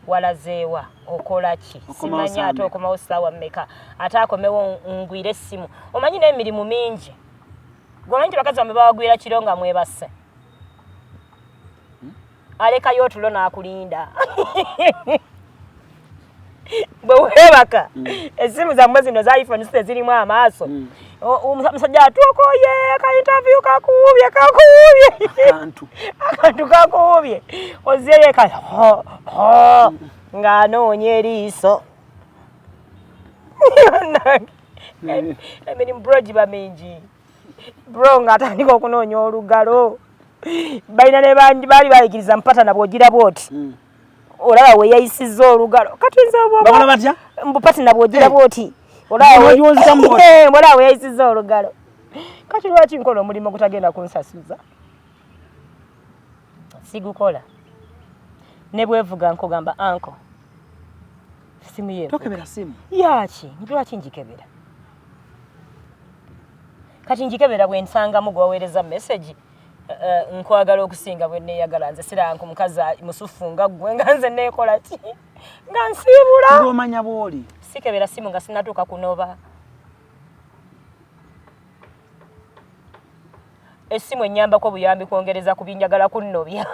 walazeewa okola ki simanya ate okomawo ssaawa mmeka ate akomewo ngwire essimu. Omanyi n'emirimu mingi gwomanyi nti bakazi bamwe bawagwira kiro nga mwebase alekayo otulo n'akulinda bwe weebaka essimu zammwe zino za iPhone zirimu amaaso Musajja atukoye ka interview kakubye akantu kakubye ozeye ka ng'anoonya eriiso emirimu bro giba mingi bro ng'atandika okunoonya olugalo balina ne bangi baali bayigiriza mpata nabwogira bwoti olaba we yayisizza olugalo kati nze bakola batya mpata nabwogira bwoti olaba we yayisizza olugalo kati lwaki nkola omulimu gutagenda kunsasuza sigukola ne bwevuga nkugamba anko simu yevu tokebera simu yaki lwaki njikebera kati njikebera bwe nsangamu gwaweereza message nkwagala okusinga bwe neeyagala nze siranku mukazi musufu nga ggwe nga nze neekola ki nga nsiibula ng'omanya bw'oli sikebera simu nga sinatuuka kunoba esimu ennyambako buyambi kwongereza ku binjagala kunnobya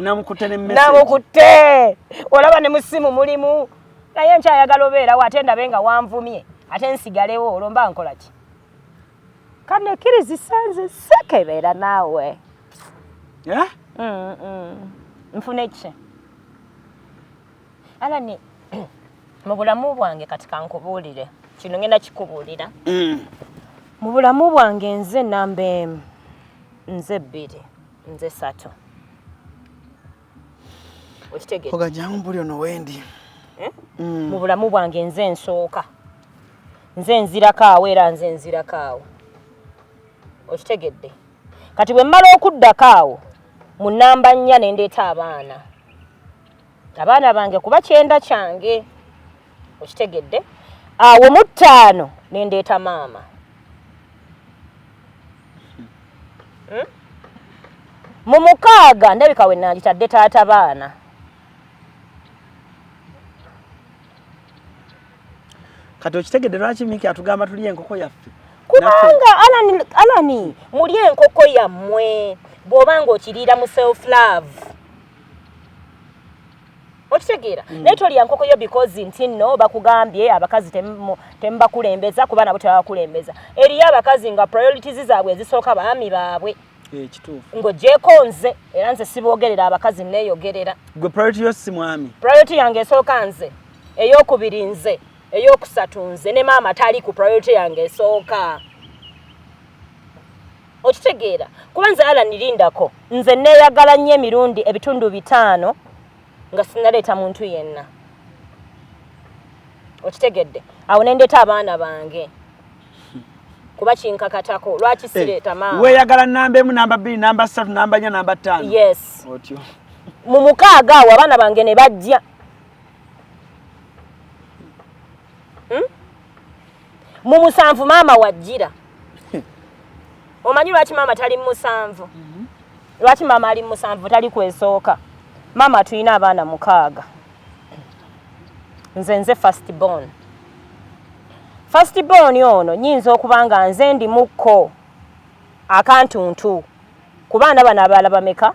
namukutte ne message namukutte olaba ne mu simu mulimu naye nkyayagala obeerawo ate ndabe nga wanvumye ate nsigalewo olwo mba nkola ki kane kirizisanze sekebera naawe nfune ki alani mu bulamu bwange kati kankubuulire kino ngenda kikubuulira mu bulamu bwange nze namba emu nze 2 nze 3 okitegedde ogajangu mbuli ono wendi mu bulamu bwange nze nsooka nze nzirako awo era nze nzirako awo okitegedde kati bwe mmala okuddako awo mu nnamba 4 ne ndeeta abaana bange kuba kyenda kyange okitegedde awo mu 5 ne ndeeta maama mu 6 ndabika we nagitadde taata baana kati okitegedde lwaki Miki atugamba tuli enkoko yaffe kubanga alani muli enkoko yammwe bw'obanga okiriira mu self love okitegeera naye tolya nkoko yo because nti nno bakugambye abakazi temubakulembeza kuba nabo tebabakulembeza eriyo abakazi nga priorities zaabwe ezisooka baami baabwe kituufu ng'ogyeko nze era nze siboogerera abakazi neeyogerera gwe priority yo si mwami priority yange esooka nze ey'okubiri nze ey'okusatu nze ne maama tali ku priority yange esooka okitegeera kuba nze alanirindako nze neeyagala nnyo emirundi ebitundu 5 nga sinaleeta muntu yenna okitegedde awo ne ndeeta abaana bange kuba kinkakatako lwaki sireeta maama weeyagala namba 1 namba 2 namba 3 namba 4 namba 5 yes otyo mu 6 awo abaana bange ne bajja mu 7 maama wajjira omanyi lwaki maama tali mu 7 lwaki maama ali mu 7 tali kwesooka maama tulina abaana 6 nze first born ono nyinza okubanga nze ndi mukko akantuntu ku baana bano abalala bameka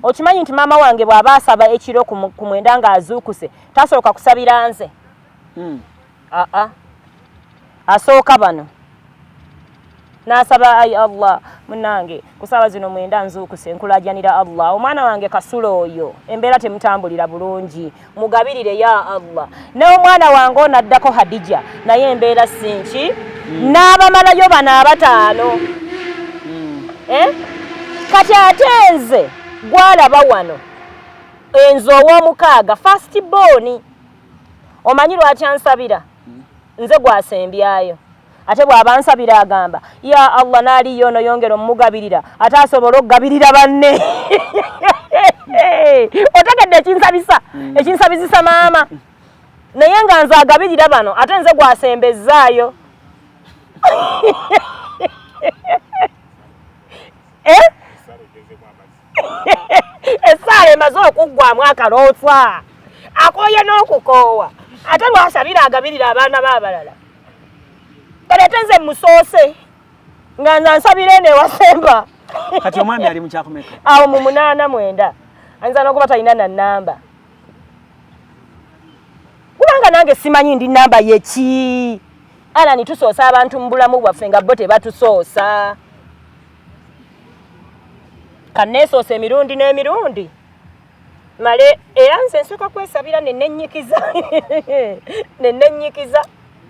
okimanyi nti maama wange bw'aba asaba ekiro ku mwenda ng'azuukuse tasooka kusabira nze asooka bano n'asaba ayi Allah munange kusaba zino mwenda nzuukuse nkulajanira Allah omwana wange Kasula oyo embeera temutambulira bulungi mugabirire ya Allah n'omwana wange onaddako Hadija naye embeera sinki n'abamalayo bano 5 kati ate nze gwalaba wano enzo ow'omukaaga first born omanyi lwaki ansabira nze gwasembyayo ate bw'aba nsabira agamba ya Allah naaliyo ono yongera omugabirira ate asobola okugabirira banne otegedde ekinsabizisa maama naye nga nze agabirira bano ate nze gwasembezaayo essaala emaze okuggwamu akalootwa akooye n'okukoowa ate lwasabira agabirira abaana b'abalala kaleete nze musoose nga nze nsabira eno ewasemba kati omwami ali mu kyakumeka awo mu 8-9 ayinza n'okuba talina na nnamba kubanga nange simanyi ndi nnamba yeki Alani tusoosa abantu mu bulamu bwaffe nga bo tebatusoosa. Kanneesoosa emirundi n'emirundi. Male era nze nsooka kwesabira ne nnenyikiza. Ne nnenyikiza.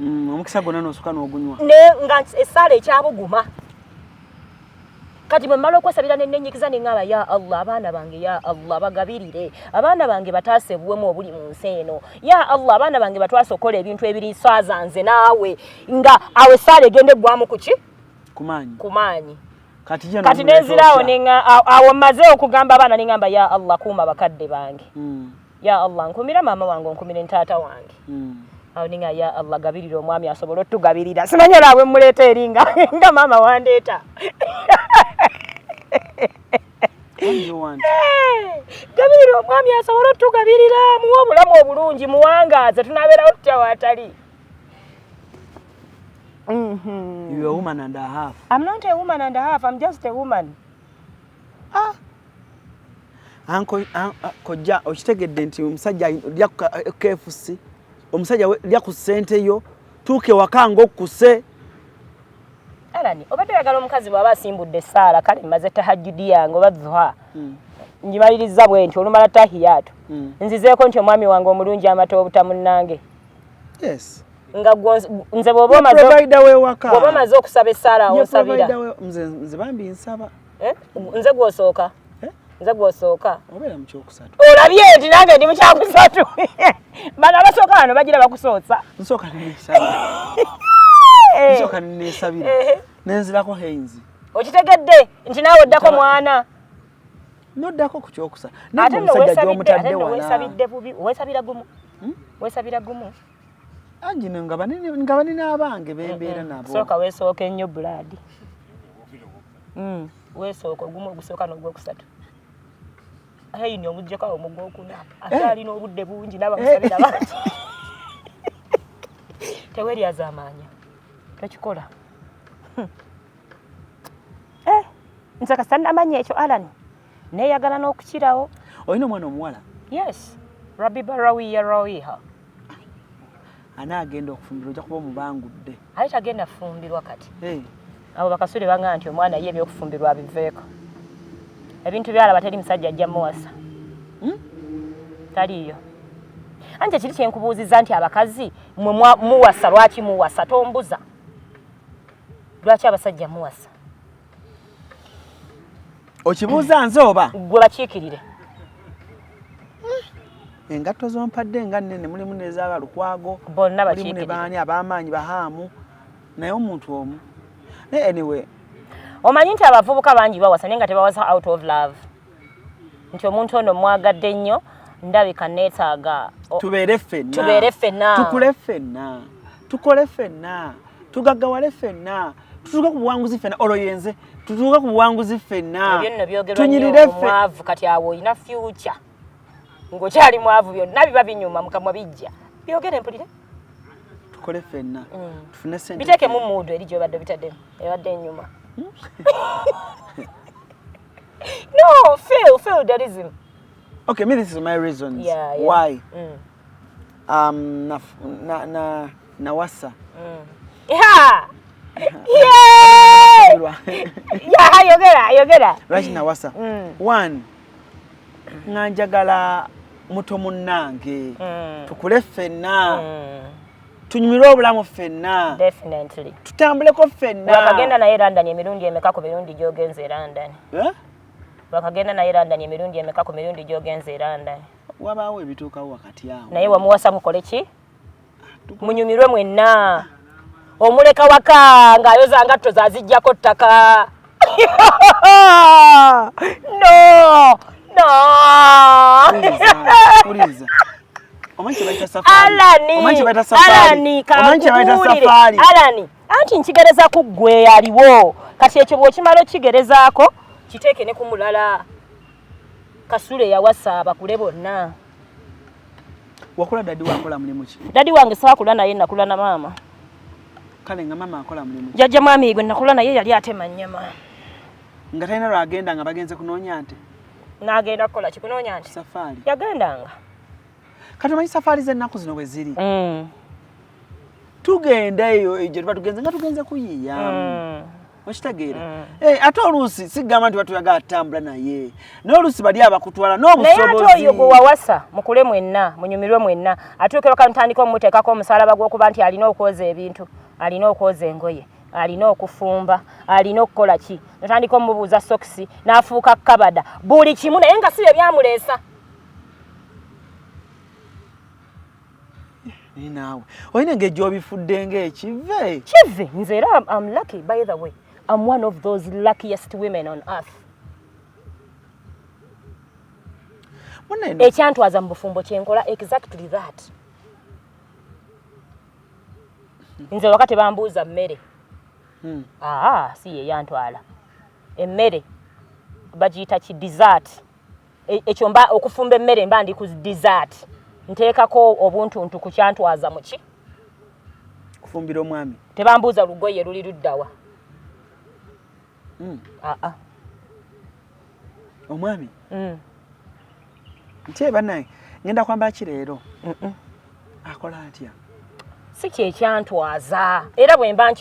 Omukisa gonna n'osooka n'ogunywa. Ne nga essaala ekyabuguma. Kati bwe mmala okwesabira ne nnenyikiza ne ngaba ya Allah abaana bange ya Allah bagabirire. Abaana bange bataase buwemu obuli mu nsi eno. Ya Allah abaana bange batwase okola ebintu ebiriswaza nze naawe. Nga awe essaala egende eggwamu ku ki? Kumaanyi. Kati nenzirawo nenga awo maze okugamba abaana nengamba ya Allah kuuma bakadde bange. Ya Allah nkumira mama wange onkumire ntaata wange. Awo ninga ya Allah gabirira omwami asobola otugabirira. Simanyi olabwe muleeta eringa nga mama wandeeta. Gabirira omwami asobola otugabirira muwe obulamu obulungi muwangaaze tunabeerawo tutya waatali. You're a woman and a half. I'm not a woman and a half, I'm just a woman. Kojja okitegedde nti omusajja lya KFC omusajja lya ku ssente yo tuuke waka ng'okkuse. Alani obadde oyagala omukazi bw'aba asimbudde essaala kale mmaze tahajjudi yange oba dhuha ngimaliriza bwe nti olumala tahiyatu nzizeeko nti omwami wange omulungi amata obutamunnange. Yes. Nga nze bw'oba omaze okusaba essaala onsabira. Nze bambi nsaba. Nze gw'osooka. Nze gw'osooka. Obeera mu kyokusatu. Olabye nti nange ndi mu kyakusatu. Bano abasooka bano bagira bakusootsa. Nsooka neesabira. Nsooka neesabira. Nenzirako henzi. Okitegedde nti naawe oddako mwana. Noddako ku kyokusatu. Ate nno weesabidde bubi. Weesabira gumu. Weesabira gumu. Anjino nga banina abange bembeera nabo. Sooka weesooka ennyo buladi. Weesooka ogumu ogusooka n'ogwokusatu. Hayini omujjeko awo mugwokuna. Ate alina obudde bungi n'abamusabira bangi. Teweri azaamaanya. Tokikola. Nze kasita nnamanya ekyo Alani. Neeyagala n'okukirawo. Olina omwana omuwala? Yes. Rabbi barawiya rawiha. Anaagenda okufumbirwa ojja kuba omubangudde. Aye tagenda kufumbirwa kati. Abo bakasule banga nti omwana ye ebyokufumbirwa abiveeko. Ebintu byalaba teri musajja ajja muwasa. Taliyo. Anje kiri kyenkubuuziza nti abakazi mwe muwasa lwaki muwasa tombuza. Lwaki abasajja muwasa? Okibuuza nze oba? Gwe bakiikirire. Engatto zompadde nga nnene mulimu n'ezaba Lukwago. Bonna bakiikirire. Mulimu ne baani ab'amaanyi bahaamu. Naye omuntu omu. Anyway. Omanyi nti abavubuka bangi bawasa naye nga tebawasa out of love. Nti omuntu ono mwagadde nnyo ndabika neetaaga. Tubeere ffenna. Tubeere ffenna. Tukule ffenna. Tukole ffenna. Tugaggawale ffenna. Tutuuke ku buwanguzi ffenna. Olwo yenze. Tutuuke ku buwanguzi ffenna. Ebyo nno byogerwa nnyo omwavu kati awo olina future. Ng'okyali mwavu byonna biba binyuma mukamwa bijja. Byogere mpulire. Tukole ffenna. Tufune ssente. Biteeke mu muudu eri gy'obadde bitaddemu. Ebadde ennyuma. No, feudalism. Okay, this is my reasons. Yeah. Why? Nawasa. Yeah. Yogera. Lwaki nawasa? One, nanjagala muto munnange. Tukule ffenna. Tunyumirwe obulamu ffenna. Definitely. Tutambuleko ffenna. Wakagenda naye London emirundi emeka ku mirundi gy'ogenze London. Wakagenda naye London emirundi emeka ku mirundi gy'ogenze London. Wabaawo ebituukawo wakati awo. Naye wamuwasa mukole ki? Munyumirwe mwenna. Omuleka waka ng'ayoza ngatto zaziggyako ttaka. No. Puliza. Alani, anti nkigereza ku ggwe aliwo. Kati ekyo bw'okimala okigerezaako kiteeke ne ku mulala. Kasule yawasa abakule bonna. Wakula dadi wakola mulimu ki? Dadi wange saakula naye nakula na maama. Kale nga mama akola mulimu ki? Jjajja mwami gwe nakula naye yali atema nnyama. Nga talina lwagenda nga bagenze kunoonya nte? N'agenda kukola ki kunoonya nte? Safaari. Yagendanga. Kati omanyi safaari z'ennaku zino bwe ziri. tugendeyo ejo batugenze nga tugenze kuyiya okitegeera ate oluusi sigamba nti batuyagala tutambula naye n'oluusi bali abakutwala n'obusobozi naye ate oyo gwe wawasa mukule mwenna munyumirwe mwenna atuukira kamutandika omumuteekako omusalaba gw'okuba nti alina okwoza ebintu alina okwoza engoye alina okufumba alina okukola ki natandika omubuuza sokisi n'afuuka kabada buli kimu naye nga si bye byamuleesa naawe olina engeri obifudde ng'ekive kive nze era I'm lucky by the way I'm one of those luckiest women on earth ekyantwaza mu bufumbo kyenkola exactly that nze wakati bambuuza mmere si ye yantwala emmere bagiyita ki dessert ekyo mba okufumba emmere mba ndi ku dessert nteekako obuntuntu ku kyantwaza muki kufumbira omwami tebambuuza lugoye luli luddawa omwami nti banaye ngenda kwambala ki leero akola atya si kyekyantwaza era bwe mba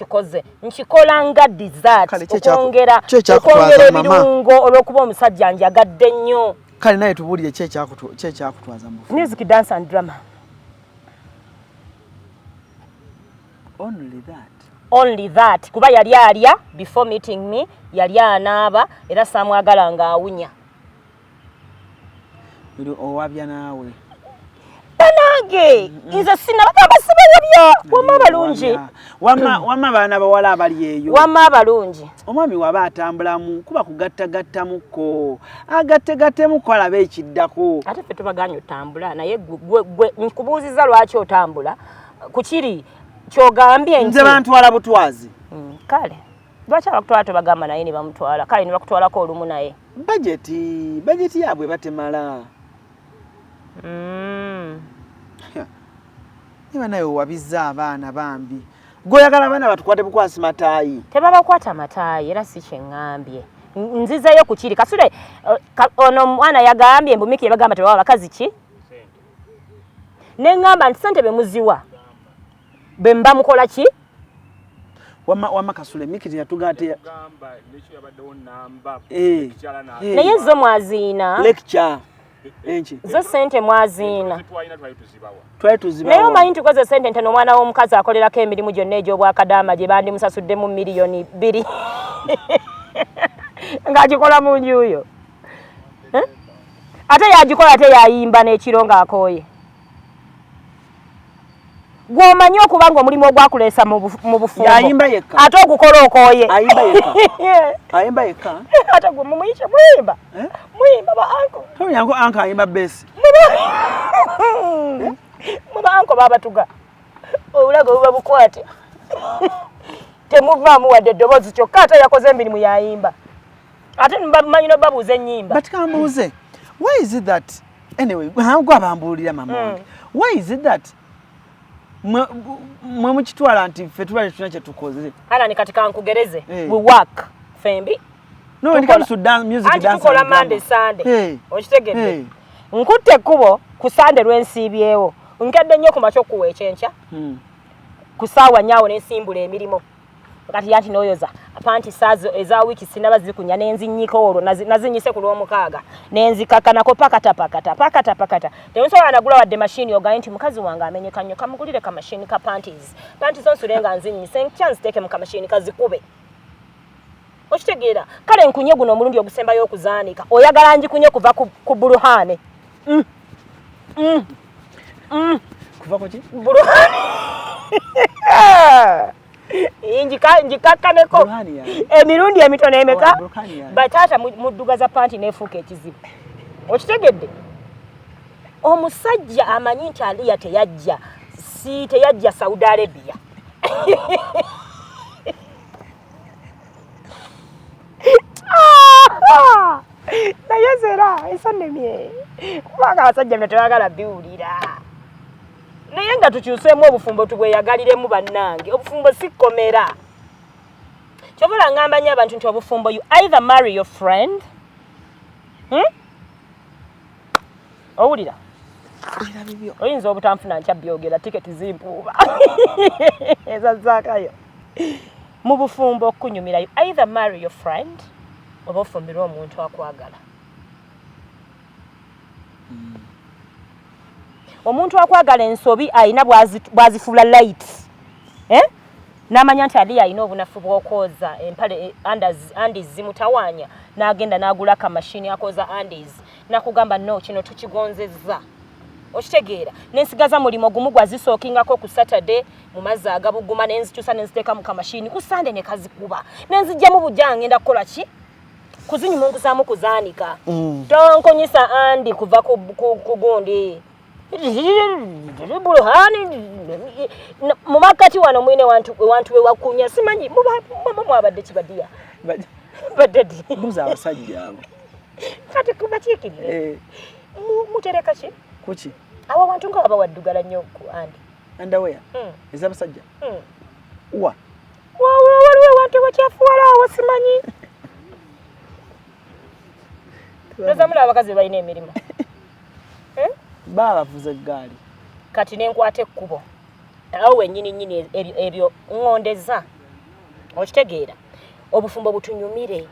nkikola nga dessert okwongera ebirungo olw'okuba omusajja njagadde nnyo kale naye tubuulire kyekyakutwaza mu music dance and drama only that kuba yali alya before meeting me yali anaaba era saamwagala ng'awunya owabya naawe banange nze sinabagamba sibawabya wamma abalungi wamma abaana bawala abali eyo wamma abalungi omwami waba atambulamu kuba kugattagattamuko agattegattemuko alaba ekiddako ate ffe tubaganya otambula naye gwe nkubuuziza lwaki otambula kukiri kyogambye nti nze bantwala butwazi kale lwaki abakutwala tebagamba naye ne bamutwala kale ne bakutwalako olumu naye bajeti yaabwe batemala niba naye owabizza abaana bambi gweoyagala abaana batukwate bukwasi mataayi tebabakwata mataayi era si kyeŋŋambye nzizeyo ku kiri kasule ono omwana yagambye mbumikire bagamba tebaba bakazi ki ne ŋŋamba nti ssente be muziwa be mba mukola ki wama kasule mikiri yatugate naye zo mwaziina lecture enchi zo sente mwaziina twali tuzibawo naye omanyi tukoze sente ntono omwana w'omukazi akolerako emirimu gyonna egy'obwakadaama gye bandimusasuddemu miliyoni 2 ng'agikola mu njuyo ate yagikola ate yayimba n'ekiro ng'akooye gw'omanyi okuba ng'omulimu ogwakuleesa mu bufumbo yayimba yekka ate ogukola okooye ayimba yekka ate gwe mumuyite muyimba ba anko toyanko anko ayimba besi muba anko babatuga obulago buba bukwate temuvaamu wadde eddoboozi kyokka ate yakoze emirimu yayimba ate manyi no babuuza ennyimba but kambuuze why is it that anyway gwe abambuulira mama wange why is it that mwe mukitwala nti ffe tubale tuna kye tukoze Allan kati kankugereze we work fembi no when it comes to dance music dance anti tukola Monday Sunday okitegedde nkutte ekkubo ku Sunday lwensiibyewo nkedde nnyo ku makya okuwa ekyenkya ku ssaawa nyaawo n'ensimbula emirimu kati yanti n'oyoza panti saazo eza wiiki sinaba zikunya n'enzinyika olwo nazinyise ku lw'omukaaga n'enzikakanako pakata temusobola nagula wadde mashini ogaye nti mukazi wange amenyeka nnyo kamugulire ka mashini ka panties onsule nga nzinyise nkya nziteeke mu kamashini kazikube okitegeera kale nkunye guno omulundi ogusembayo okuzaanika oyagala ngikunye kuva ku buluhaane kuva ku ki buluhaane njikakkaneko emirundi emitono emeka bataata muddugaza panti neefuuka ekizibu okitegedde omusajja amanyi nti Aliya teyajja Saudi Arabia naye zera esonemye kubanga abasajja mwe tebagala biwulira naye nga tukyuseemu obufumbo tubweyagaliremu bannange obufumbo sikomera kyobola ngamba nnyo abantu nti obufumbo you either marry your friend owulira era bibyo oyinza obutanfuna nkyabyogera tiketi zimpuuba ezazaakayo mu bufumbo okunyumirayo either marry your friend oba ofumbirwa omuntu akwagala omuntu akwagala ensobi ayina bwazifuula lights n'amanya nti Aliya ayina obunafu bw'okwoza empale andies zimutawaanya n'agenda n'agula akamashini akooza andies nakugamba no kino tukigonzezza okitegeera nensigaza mulimo gumu gwazisookingako ku Saturday mu mazzi agabuguma nenzitusa nenziteeka mu kamashini ku Sunday ne kazikuba nenzijjamu bujja ngenda kukola ki kuzinyumunguzaamu kuzaanika tonkonyisa andi kuva ku gundi mu makati wano mwine wantu wewakunya simanyi mwabadde kibadiya badedi buza abasajja abo kati kubakiikirire mutereka ki kuki abo bantu nga bawaddugala nnyo ku andi andawea ez'abasajja wa waliwo wantu bakyafuwala awo simanyi nozamula abakazi balina emirimu babavuza eggaali kati nenkwata ekkubo awo wennyini ebyo ngondeza okitegeera obufumbo butunyumire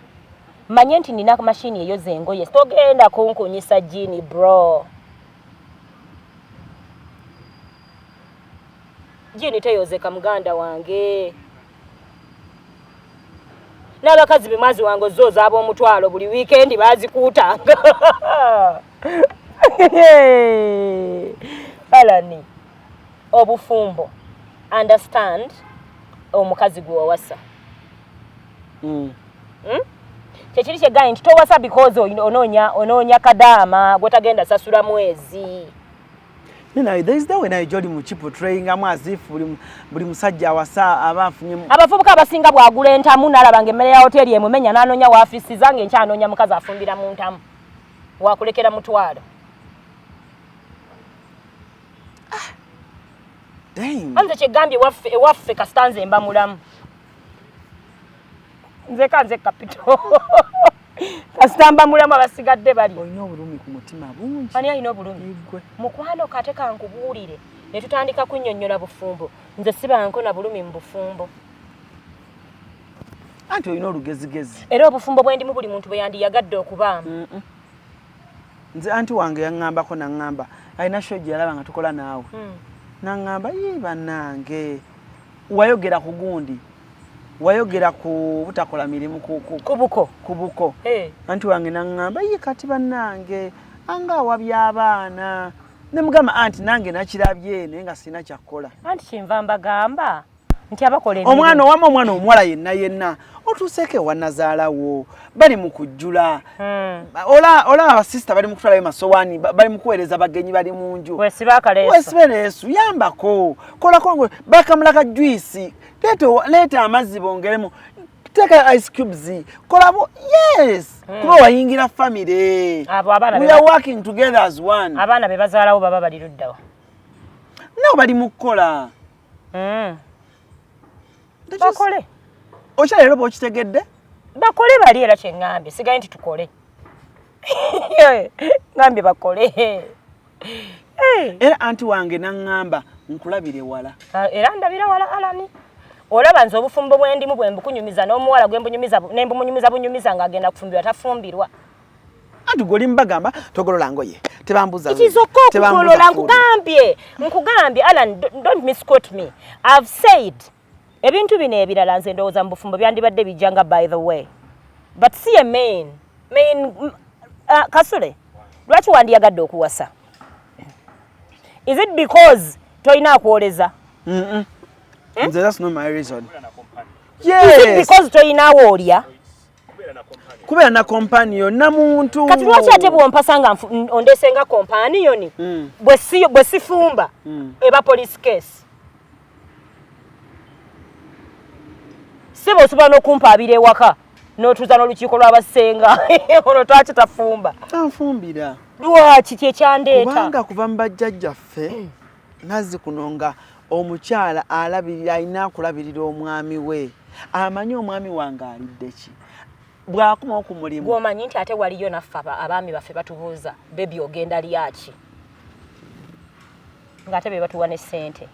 manye nti nina mashini eyoza engoye togenda kunkunyisa jini bro jini teyozeka muganda wange n'abakazi bemazi wange ozooza ab'omutwalo buli weekend bazikuutanga Alani obufumbo understand omukazi gwe wawasa kyekiri kyegaye nti towasa because onoonya kadaama gwetagenda sasula mwezi there is the way nayo joli mu portraying azifu buli musajja awasa abafunye abavubuka abasinga bwagula entamu n'alaba ng'emmere ya hoteri emumenya n'anoonya waafisi zange nkyanoonya mukazi afumbira mu ntamu wakulekera mutwalo anze kyegambye ewaffe kasitanze mba mulamu nze kapito kasitamba mulamu abasigadde bali olina obulumi ku mutima bungi ani alina obulumi mukwano kate kankubuulire ne tutandika kunnyonnyola bufumbo nze sibanko na bulumi mu bufumbo anti olina olugezigezi era obufumbo bwendimu buli muntu bwe yandiyagadde okubaamu nze anti wange yaŋŋambako naŋŋamba alina shoji yalaba nga tukola naawe naŋŋamba ye bannange wayogera ku gundi wayogera ku butakola mirimu kubuko anti wange naŋŋamba ye kati bannange anga awabya abaana ne mugamba anti nange nakirabye naye nga sina kyakkola anti kinva mbagamba nti abakola omwana owama omwana omuwala yenna otuuseeko ewannazaalawo bali mu kujjula olaba abasisita bali mu kutwalayo masowaani bali mu kuweereza bagenyi bali mu nju wesibe leesu yambako kolako ngo bakamulaka juisi leeta amazzi bongeremu teeka ice cubes kolabo yes kuba wayingira family we are working together as one abaana be bazaalawo baba bali luddawa nabo bali mu kukola bakole okyaleero bw'okitegedde bakole bali era kyeŋŋambye sigaye nti tukole ŋambye bakole era anti wange naŋŋamba nkulabire wala era ndabira wala alani olaba nze obufumbo bwendimu bwe mbukunyumiza n'omuwala nembumunyumiza bunyumiza ng'agenda kufumbirwa tafumbirwa anti gwe oli mbagamba togolola ngoye tebambuza ikizoka okugolola nkugambye Alan don't misquote me I've said ebintu bino ebirala nze ndowooza mu bufumbo byandibadde bijjanga by the way but si a main kasule lwaki wandiyagadde okuwasa is it because toyina akwoleza that's not my reason yes is it because toyina awoolya kubeera na companion na muntu kati lwaki ate bwompasa nga ondesenga companion bwe sifumba eba police case sebo osobola n'okumpaabira ewaka n'otuuza n'olukiiko lw'abasenga ono twaki tafumba tanfumbira lwaki kyekyandeeta kubanga kuva mu bajjajjaffe nazzi kuno nga omukyala alina akulabirira omwami we amanyi omwami wange alidde ki bw'akomawo ku mulimu gw'omanyi nti ate waliyo naffe abaami baffe batubuuza bebi ogenda lyaki ng'ate be batuwa ne ssente.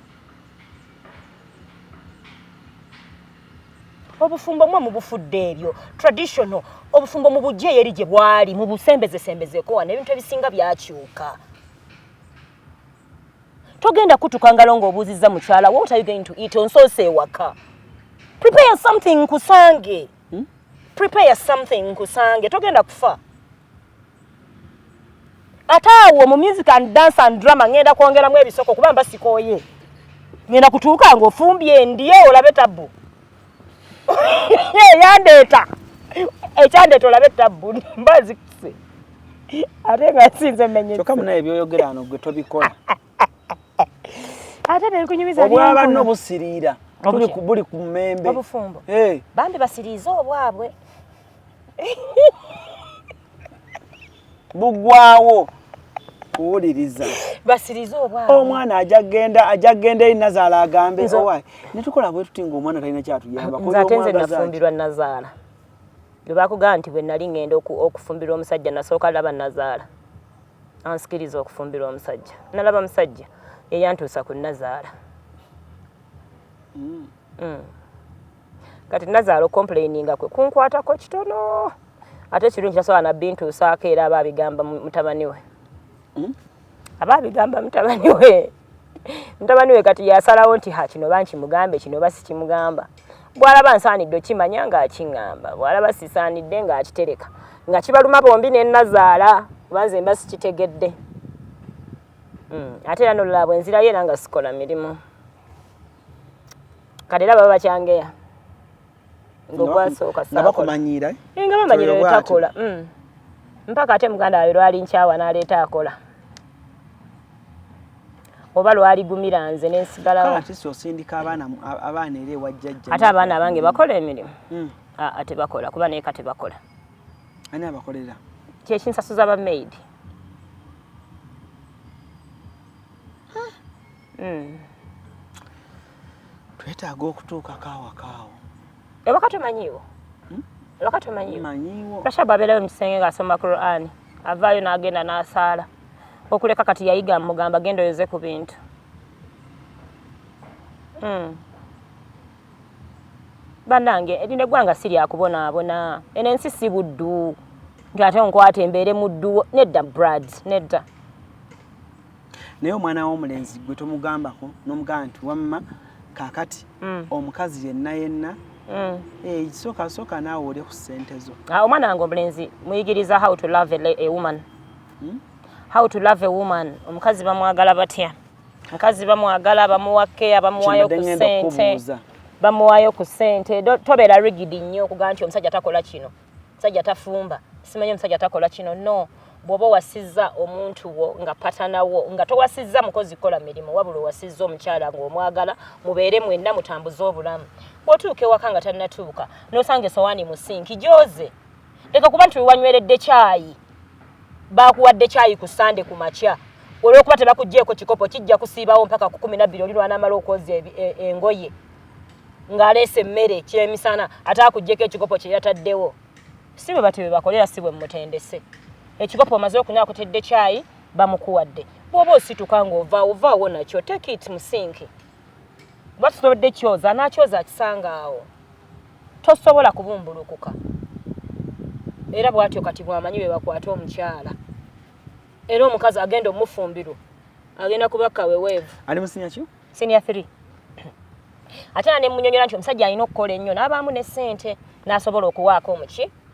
Obufumbo mwe mubufudde ebyo traditional obufumbo mu bujje yeri gye bwali mu busembezeko wano ebintu ebisinga byakyuka. Togenda kutuka ngalo ng'obuuzizza mukyala what are you going to eat onsoose ewaka. Prepare something nkusange. Prepare something nkusange togenda kufa. Ate awo mu music and dance and drama ngenda kwongeramu ebisoko kuba mba sikooye. Ngenda kutuuka ng'ofumbye ndiye olabe tabbu. Yandeeta. Ekyandeeta olabe tabbu mbazikise. Ate nga sinze menye. Kyokka munaye byoyogera ano gwe tobikola. Ate ne kunyumiza obwaba no busiriira. Buli ku mmembe. Obufumbo. Bambi basiriiza obwabwe. Bugwawo. Kuwuliriza. Basiriiza obwabwe. Omwana ajagenda eri Nazaala agambe owaye. Ne tukola bwe tuti ng'omwana talina kyatuyamba. Nze ate nze nafumbirwa Nazaala. Bwe bakugamba nti bwe nali ngenda okufumbirwa omusajja nasooka laba Nazaala. Ansikiriza okufumbirwa omusajja. Nalaba musajja eyantuusa ku Nazaala. Kati Nazaala complaininga kwe kunkwatako kitono. Ate kirungi tasobola nabbi ntuusaako era aba abigamba mutabani we. Aba abigamba mutabani we. Mutabani we kati yasalawo nti kino bankimugambe kino basi kimugamba. Bw'alaba nsaanidde okimanya ng'akiŋŋamba. Bw'alaba sisaanidde ng'akitereka. Nga kibaluma bombi ne Nazaala banze mba sikitegedde. Ate era n'olulala bwe nzirayo era nga sikola mirimu. Kati era baba bakyangeya. Ng'ogwasooka saakola. Nabakumanyiira? Nga bamanyira etakola. Mpaka ate muganda wawe lwali nkyawa n'aleeta akola. Oba lwali gumira nze ne nsigalawo. Kati si osindika abaana eri ewa jjajja. Ate abaana abange bakola emirimu? Ate bakola kuba naye kati bakola. Ani abakolera? Kyekinsasuza ba maid. Twetaaga okutuuka kaawo. Ewaka tomanyiiwo? Ewaka tomanyiiwo? Manyiiwo. Rashaba abeerayo mu kisenge ng'asoma Qur'an. Avaayo n'agenda n'asaala. Okuleka kati yayiga mugamba genda oyoze ku bintu. Bannange erinde gwanga siri akubonaabona. Eno ensi si buddu. Nti ate nkwate embeere muddu nedda Brad nedda. Naye omwana w'omulenzi gwe tomugambako n'omugamba nti wamma kaakati omukazi yenna sooka naawe oli ku ssente zo. Omwana wange omulenzi muyigiriza how to love a woman. How to love a woman. Omukazi bamwagala batya? Omukazi bamwagala bamuwa care bamuwaayo ku ssente. Bamuwaayo ku ssente. Tobeera rigid nnyo okugamba nti omusajja takola kino. Omusajja tafumba. Simanyi omusajja takola kino. No. Bw'oba wasizza omuntu wo nga patana wo nga towasizza mukozi kola mirimu wabula wasizza omukyala ng'omwagala mubeere mwenna mutambuze obulamu. Bw'otuuka ewaka nga tannatuuka n'osanga essowaani mu sinki gyoze. Leka kuba nti wanyweredde caayi. Bakuwadde caayi ku Sande ku makya. Olw'okuba tebakuggyeeko kikopo kijja kusiibawo mpaka ku 12 oli lw'anaamala okwoza engoye. Ng'aleese emmere kyemisana ate akuggyeko ekikopo kye yataddewo. Si bwe batyo bwe bakolera si bwe mmutendese. Ekikopo omaze okunywa akutedde caayi bamukuwadde. Bw'oba osituka ng'ovaawo nakyo take it mu sinki. Batusobodde kyoza n'akyoza akisanga awo. Tosobola kubumbulukuka. Era bw'atyo kati bw'amanyi bwe bakwata omukyala. Era omukazi agenda omufumbiru. Agenda kubaka weweevu. Ali mu senior ki? Senior 3. Ate ne munnyonnyola nti omusajja alina okukola ennyo n'abaamu ne ssente n'asobola okuwaako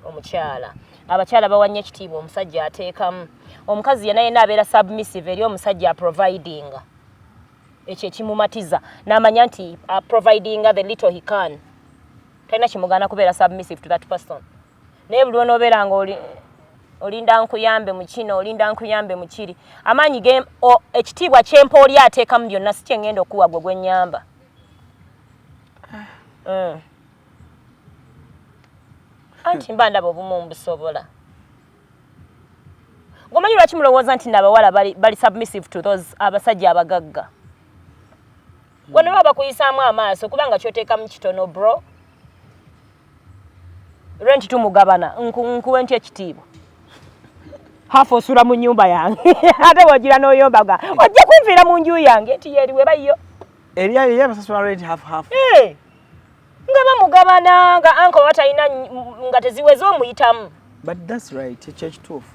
omukyala. Abakyala bawanye ekitiibwa omusajja ateekamu. Omukazi yenna abeera submissive eri omusajja providing. Ekyo ekimumatiza n'amanya nti providing the little he can. Talina kimugaana kubeera submissive to that person. Naye buli onoobeera nga olinda nkuyambe mu kino olinda nkuyambe mu kiri. Amaanyi ekitiibwa kyempa oli ateekamu byonna si kye ngenda okuwa gwe gwennyamba. Anti mba ndaba obumu mbusobola. Gomanyi lwaki mulowooza nti n'abawala bali submissive to those abasajja abagagga. Wano baba bakuyisaamu amaaso kubanga kyoteekamu kitono bro. Rent tumugabana nkuwe nti ekitiibwa. Hafu osula mu nnyumba yange. Ate wogira n'oyombaga. Ojja Nivira mu nju yange eti yeriwe bayo. Eriya yabasasula rent half. Ngaba mugabana nga anko watayina nga teziweze omuyitamu. But that's right, church tufu.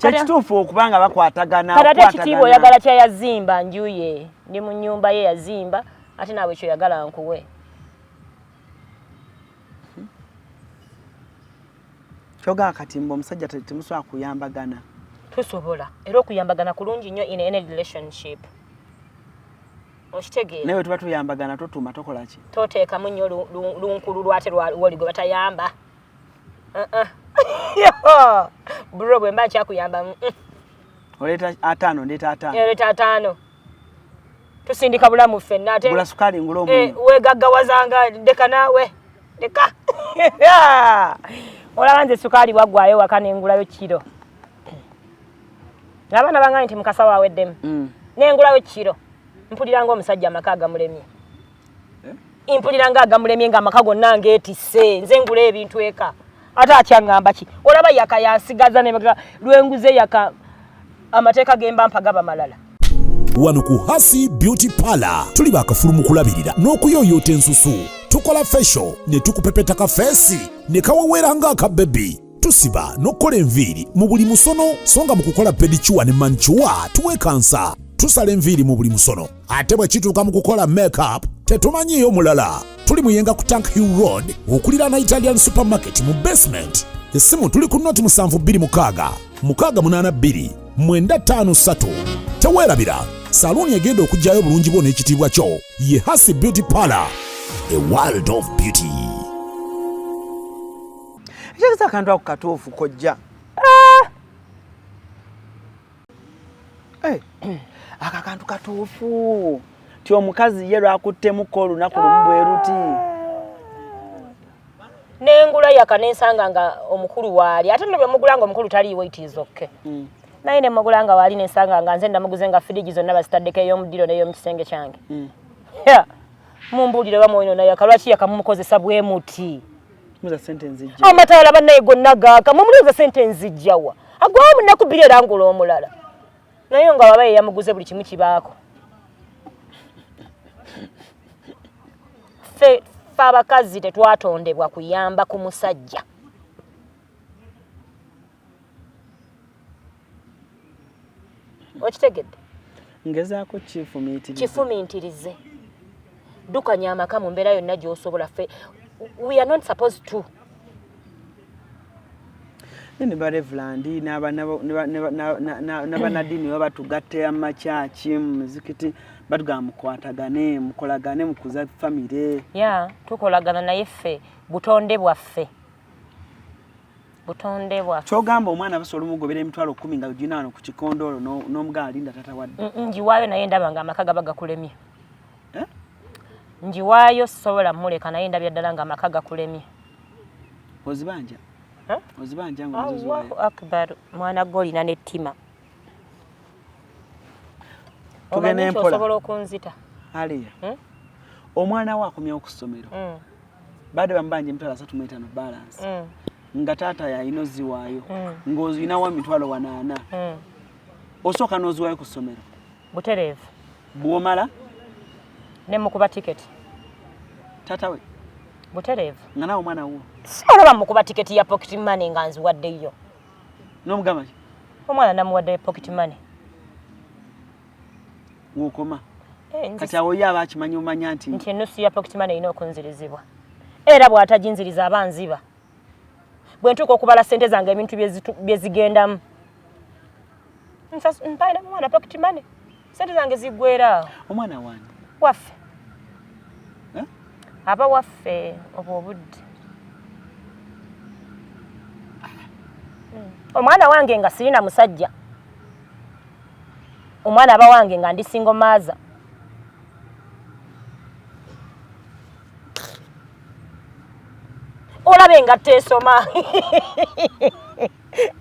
Church tufu okubanga bakwatagana. Kata kitiibwa oyagala kya yazimba njuye. Ndi mu nyumba ye yazimba ate nawe kyo yagala nkuwe. Kyoga akatimbo omusajja temuswa kuyambagana. Tusobola. Era okuyambagana kulungi nnyo in any relationship. Oshitegeera. Nawe tuba tuyambagana totuma tokola ki? Toteeka munyo lunkulu lwate lwoligo batayamba. Bro bwe mba kyakuyamba. Oleta atano ndeta atano. Oleta atano. Tusindika bulamu ffenna ate. Bula sukali ngulo omuntu. Wegaggawazanga ndeka naawe. Ndeka. Olaba nze sukali bwaggwayo waka nengulayo kiro. Abaana bange nti mukasa waaweddemu. Nengulayo kiro. Mpuliranga omusajja amaka agamulemye. Impuliranga agamulemye nga amaka gonna ngeetisse. Nze ngula ebintu eka. Ate akyangamba ki? Olaba yaka yansigaza ne lwenguze yaka amateeka gemba mpaga malala. Wano ku Hasi Beauty Parlor tuli bakafulu mu kulabirira n'okuyooyoota ensusu. Tukola facial ne tukupepeta ka face ne kawawera nga aka baby. Tusiba n'okola enviiri mu buli musono songa mu kukola pedicure ne manicure tuwe kansa. Tusala enviiri mu buli musono ate bwe kituuka mu kukola makeup tetumanyiyo mulala. Tuli muyenga ku Tank Hill Road okulira na Italian Supermarket mu basement. Essimu tuli ku noti 72 682 953. Teweerabira saluni egenda okujjayo bulungi bwo n'ekitiibwa kyo ye Hasi Beauty Parlor, a world of beauty. Ekyo akantu ako katuufu kojja. Aka kantu katuufu. Ti omukazi ye lwakuttemu olunaku lumu bwe ruti. Nengula yaka nensanga nga omukulu waali. Ate nno bwe mugulanga omukulu taliiwo it is okay. Naye ne mugulanga waali nensanga nga nze ndamuguze nga fridge zonna basitaddeko ey'omudiro n'ey'omu kisenge kyange. Mumbuulire bamwoyo naye akalwaki yakamumukozesa bwe muti. Muza sente nzijja. Amataala bannaye gonna gaaka mumuliza sente nzijjawa. Agwawo munaku bbiri era ngula omulala. Naye nga baba ye yamuguze buli kimu kibaako. Fe abakazi tetwatondebwa kuyamba ku musajja. Okitegedde? Ngezaako kifumiitirize. Dukanya amaka mu mbeera yonna gy'osobola ffe. We are not supposed to. Ne barevulandi n'abanadini baba tugatte amakyaki mu muzikiti batugamba mukwatagane mukolagane mukuza famire. Tukolagana naye ffe butonde bwaffe. Kyogamba omwana basobola omugobera emitwalo 10 nga gina wano ku kikondoolo n'omugaala alinda tata wadde. Njiwaayo naye ndaba nga amaka gaba gakulemye. Njiwaayo sobola muleka naye ndabya ddala nga amaka gakulemye. Ozibanja? Ozibanja nga ozizuwayo. Allahu akbar, mwana golina n'ettima. Tugende mpola. Osobola okunzita. Aliya. Omwana we akomyewo ku ssomero. Badde bamubanja emitwalo 35 balance. Nga taata yalina oziwaayo. Ng'ozinawo emitwalo 8. Osooka n'oziwaayo ku ssomero. Butereevu. Bw'omala? Ne mukuba tiketi. Taata we? Butereevu. Nga nawe omwana wo? Olaba mukuba tiketi ya pocket money nga nziwaddeyo. N'omugamba ki? Omwana namuwadde pocket money. Ng'okoma? Kati awo ye aba akimanyi omanya nti ennusu ya pocket money erina okunzirizibwa. Era bw'ataginziriza aba nziba. Bwe ntuuka okubala ssente zange ebintu bye zigendamu. Mpaina mwana pocket money. Ssente zange ziggwera. Omwana wange? Waffe. Aba waffe obwo obudde. Omwana wange nga sirina musajja. Omwana aba wange nga ndi single mother. Olabe nga tesoma.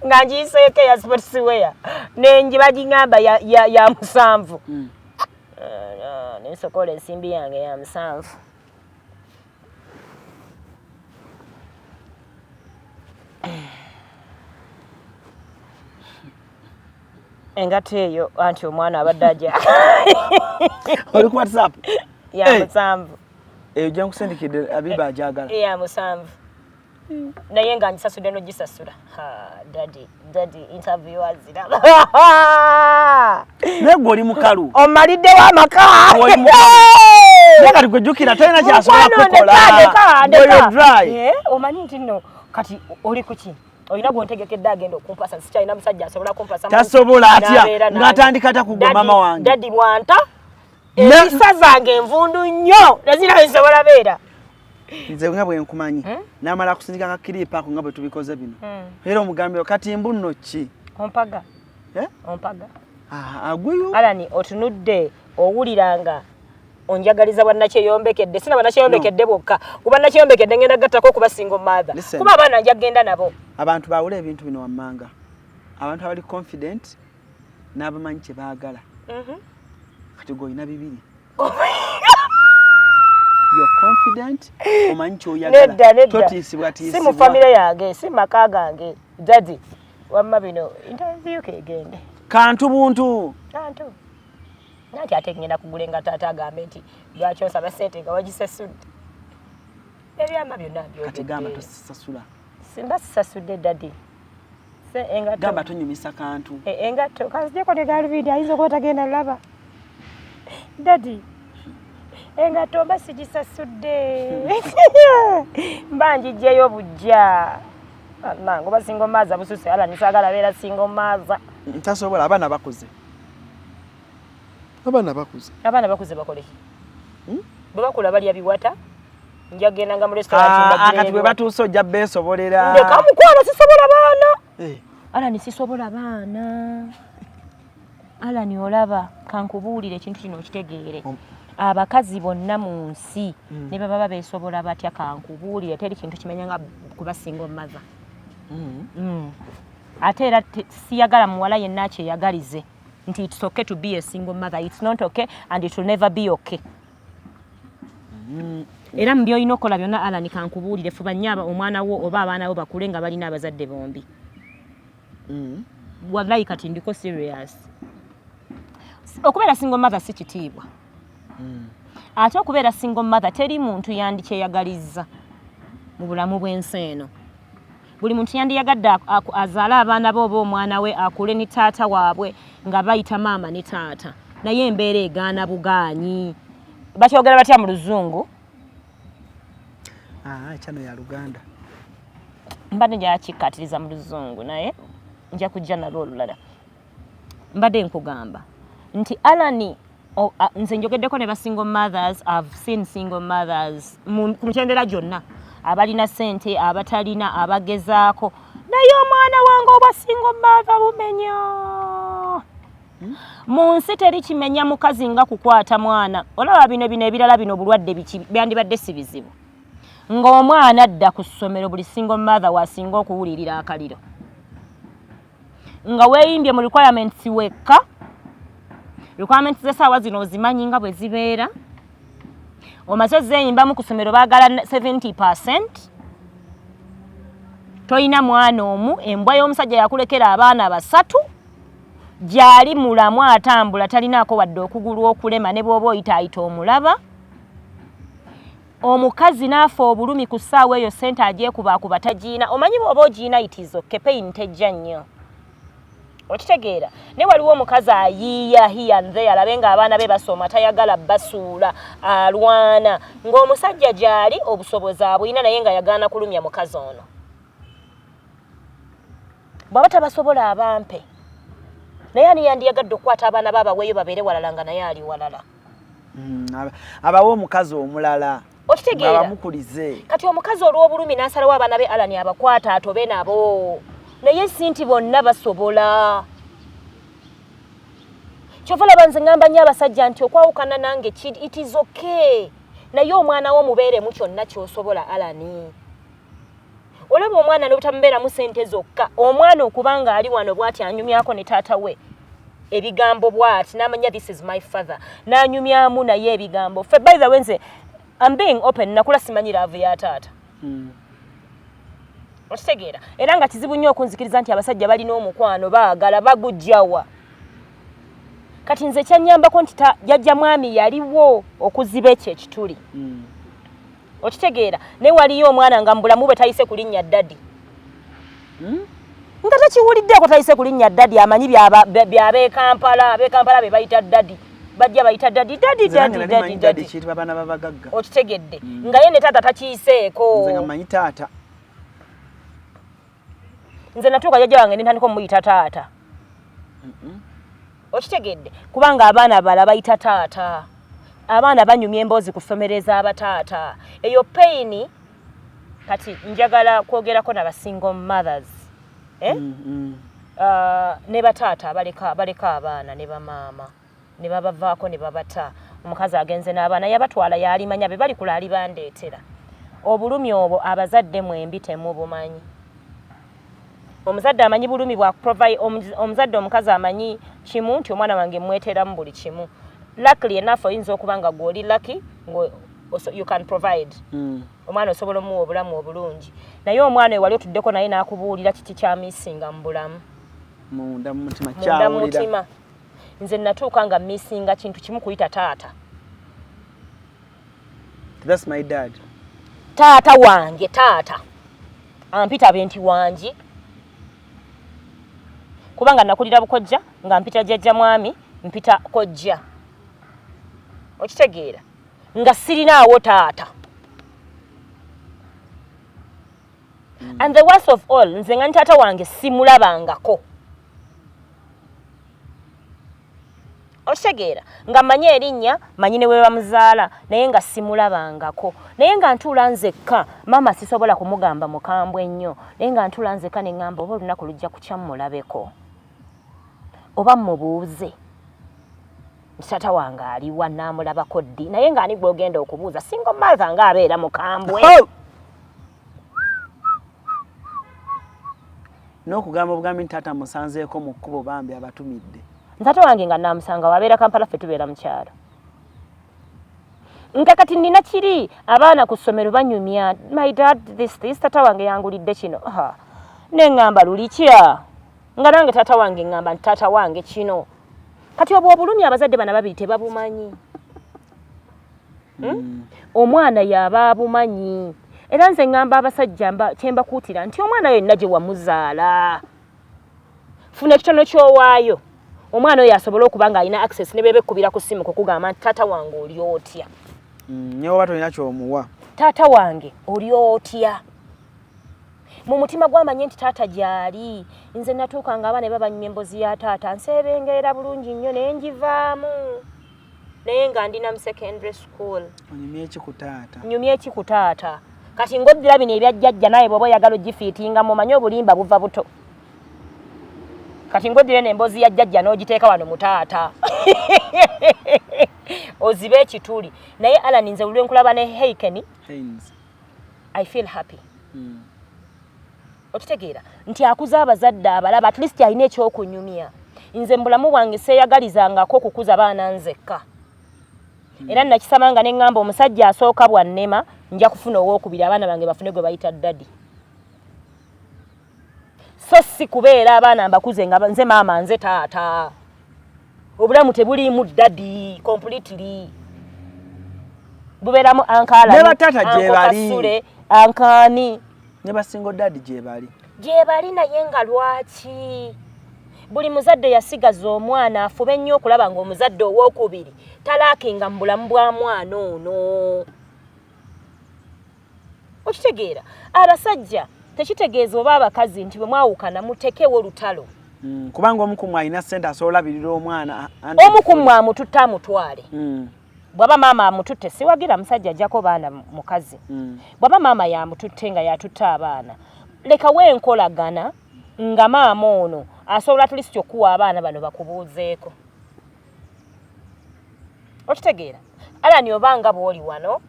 Nga njiseeko ya sportswear. Nenji bagingamba ya musanvu. Nensokola ensimbi yange ya musanvu. Engate eyo anti omwana abadde ajja. Oli ku WhatsApp? Ya musanvu. Ojja nkusindikidde Abiba ajagala. Ya musanvu. Naye nga nsasudde no gisasula. Daddy interviewers iraba. Nego oli mukalu. Omalidde wa maka. Oli mukalu. Neka tukujukira tena kyasobola kukola. Boyo dry. Omanyi nti no kati oli kuki? Oyina gwotegekedde agenda okumpasa sikyalina musajja asobola kumpasa. Tasobola atya ng'atandika takugwa mama wange. Daddy bwanta. Ebisa zange envundu nnyo nezina zisobola beera. Nze nga bwe nkumanyi namala kusindika ka kiripa ako nga bwe tubikoze bino. Era omugambiro kati mbu nno ki? Ompaga. Ompaga. Agwiyo. Alani otunudde owuliranga onjagaliza bannakyeyombekkedde sina bannakyeyombekkedde bokka kuba nnakyeyombekkedde ngenda gattako kuba single mother kuba abaana njagenda nabo. Abantu bawula ebintu bino wammanga. Abantu abali confident n'abamanyi kye baagala. Kati goyina bibiri. You're confident omanyi kyoyagala totiisibwa tiisibwa. Si mu famire yange si maka gange Daddy wamma bino interview kegende kantu buntu kantu nati ate ngenda kugulenga Tata agambe nti lwaki osaba ssente nga wagisasudde ebyama byonna byogedde kati gamba tosasula simba sisasudde Daddy engato gamba tonyumisa kantu engato kazijeko ne galubindi ayinza okuba tagenda laba Daddy engato mba sigisasudde mba njijjeyo bujja nango basingo maza bususe ala nisagala beera singo maza ntasobola abaana bakuze bakole bwe bakula balya biwata njagenda nga mu restaurant kati bwe batuuse ojja beesobolera ndeka mukwano sisobola baana ala nisisobola baana ala ni olaba kankubuulire ekintu kino okitegeere abakazi bonna mu nsi ne baba beesobola batya kankubuulire teri kintu kimenya nga kubasinga omaza ate era siyagala muwala yenna akyeyagalize nti it's okay to be a single mother, it's not okay and it will never be okay. Era mu by'olina okukola byonna Allan kankubuulire fuba nnyo omwana wo oba abaana bo bakule nga balina abazadde bombi. Wallahi kati ndiko serious. Okubeera single mother si kitiibwa. Ate okubeera single mother teri muntu yandikyeyagalizza mu bulamu bw'ensi eno. Buli muntu yandiyagadde azaala abaana bo oba omwana we akule ne taata waabwe nga bayita maama ne taata. Naye embeera egaana bugaanyi. Bakyogera batya mu Luzungu? Kyano ya Luganda. Mbadde njakikkaatiriza mu Luzungu naye nja kujja nalwo olulala. Mbadde nkugamba nti Allan nze njogeddeko ne ba single mothers, I've seen single mothers ku mitendera gyonna abalina ssente abatalina abagezaako naye omwana wange obwa single mother bumenya mu nsi teri kimenya mukazi nga kukwata mwana olaba bino ebirala bino bulwadde byandibadde si bizibu ng'omwana adda ku ssomero buli single mother wasinga okuwulirira akaliro nga weeyimbye mu requirements wekka requirements z'essaawa zino ozimanyi nga bwe zibeera omaze zeeyimbamu ku ssomero baagala 70%. Toyina mwana omu embwa y'omusajja yakulekera abaana 3 gyali mulamu atambula talinaako wadde okugulu okulema ne bw'oba oyitaayita omulaba omukazi n'afa obulumi ku ssaawa eyo ssente agyekubaakuba tagiina omanyi bw'oba ogiina itizo kepeyin tejja nnyo okitegeera ne waliwo omukazi ayiiya hiya nze alabe ng'abaana be basoma tayagala basuula alwana ng'omusajja gyali obusobozi abulina naye nga yagaana kulumya mukazi ono bw'aba tabasobola abampe naye ani yandiyagadde okukwata abaana baabaweeyo babeere walala nga naye ali walala abawe omukazi omulala okitegeera abamukulize kati omukazi olw'obulumi n'asalawo abaana be Allan abakwata atobe nabo naye si nti bonna basobola kyova laba nze ngamba nnyo abasajja nti okwawukana nange it is okay naye omwana wo mubeeremu kyonna ky'osobola Allan olaba omwana n'obutamubeeramu ssente zokka omwana okubanga ali wano bw'ati anyumyako ne taata we ebigambo bw'ati n'amanya this is my father n'anyumyamu naye ebigambo fe by the way nze I'm being open nakula simanyi laavu ya taata okitegeera era nga kizibu nnyo okunzikiriza nti abasajja balina omukwano baagala bagujjawa kati nze kyanyambako nti jjajja mwami yaliwo okuziba ekyo ekituli okitegeera naye waliyo omwana nga mbulamu bwe tayise kulinnya ddadi nga takiwuliddeko tayise kulinnya ddadi amanyi by'abeekampala be bayita ddadi bajja bayita ddadi okitegedde nga ye ne taata takiyiseeko nze natuuka jjajja wange nentandika omuyita taata okitegedde kubanga abaana bala bayita taata abaana banyumya emboozi ku ssomero ez'abataata eyo payini kati njagala kwogerako n'abasingle mothers ne bataata baleka abaana ne bamaama ne babavaako ne babata omukazi agenze n'abaana yabatwala yalimanya be bali kulaali bandeetera obulumi obwo abazadde mwembi temubumanyi omuzadde amanyi bulumi bwa provide omuzadde omukazi amanyi kimu nti omwana wange mweteramu buli kimu luckily enough oyinza okuba nga gw'oli lucky you can provide omwana osobola omuwa obulamu obulungi naye omwana ewali otuddeko naye n'akubuulira kiki kyamisinga mu bulamu munda mu mutima nze natuuka nga misinga kintu kimu kuyita taata. That's my dad. Tata wange, tata. Ampita benti wangi. Kubanga nakulira bukojja nga mpita jjajja mwami mpita kojja. Okitegeera nga sirinaawo taata. And the worst of all, nze nga tata wange simulabangako. Okitegeera nga manye erinnya manyi ne we bamuzaala naye nga simulabangako naye nga ntula nzekka mama sisobola kumugamba mukambwe ennyo naye nga ntula nzekka ne ngamba oba olunaku lujja kukyamulabeko oba mubuuze tata wange aliwa naamulabako ddi naye nga ani gw'ogenda okubuuza single mother nga abeera mukambwe n'okugamba obugambi nti tata musanzeeko mu kkubo bambi abatumidde. Tata wange nga namusanga wabeera Kampala ffe tubeera mu kyalo. Nkakati nina kiri abaana ku ssomero banyumya my dad this tata wange yangulidde kino. Ne ngamba lulikya nga nange tata wange ngamba nti tata wange kino. Kati obwo obulumi abazadde bana babiri tebabumanyi. Omwana yaba abumanyi. Era nze ngamba abasajja kyemba kuutira nti omwana yenna gye wamuzaala. Funa ekitono ky'owaayo. Omwana oyo asobola okuba nga alina access ne bebe kubira ku simu kukugamba tata wange oli otya. Nyewe watu olina ky'omuwa. Tata wange oli otya. Mu mutima gwamanye nti tata gyali. Nze natuuka nga abaana babanyumya emboozi ya tata nsebengeera bulungi nnyo naye njivaamu. Naye nga ndina mu secondary school. Onyumya eki ku taata. Nyumya eki ku taata. Kati ng'oddira bino ebya jjajja naye bw'oba oyagala ogifiitinga mumanyi obulimba buva buto. Kati ng'oddira n'emboozi ya jjajja n'ogiteeka wano mu taata. Ozibe ekituli. Naye Alan nze lwe nkulaba ne Haynes. I feel happy. Okitegeera nti akuza abazadde abalaba at least alina ekyokunyumya. Nze mbulamu bwange seeyagalizangako kukuza baana nzekka. Era nakisabanga ne ngamba omusajja asooka bwannema nja kufuna owookubiri abaana bange bafune gwe bayita daddy. So si kubeera abaana mbakuze nga nze maama nze taata. Obulamu tebuliimu daddy completely. Bubeeramu ankala ne batata gye bali. Ankani. Ne basingo daddy gye bali. Gye bali naye nga lwaki? Buli muzadde yasigaza omwana afube ennyo okulaba ng'omuzadde owookubiri talaakinga mu bulamu bwa mwana ono. Okitegeera abasajja tekitegeeza oba abakazi nti bwe mwawukana mutekewo lutalo. Kubanga omu ku mmwe alina ssente asobola labirira omwana. Omu ku mmwe amututte amutwale. Bw'aba maama amututte siwagira musajja ajjako baana mukazi. Bw'aba maama yamututte nga yatutte abaana lekawo enkolagana nga maama ono asobola at least okuwa abaana bano bakubuuzeeko. Okitegeera Alan obanga bw'oli wano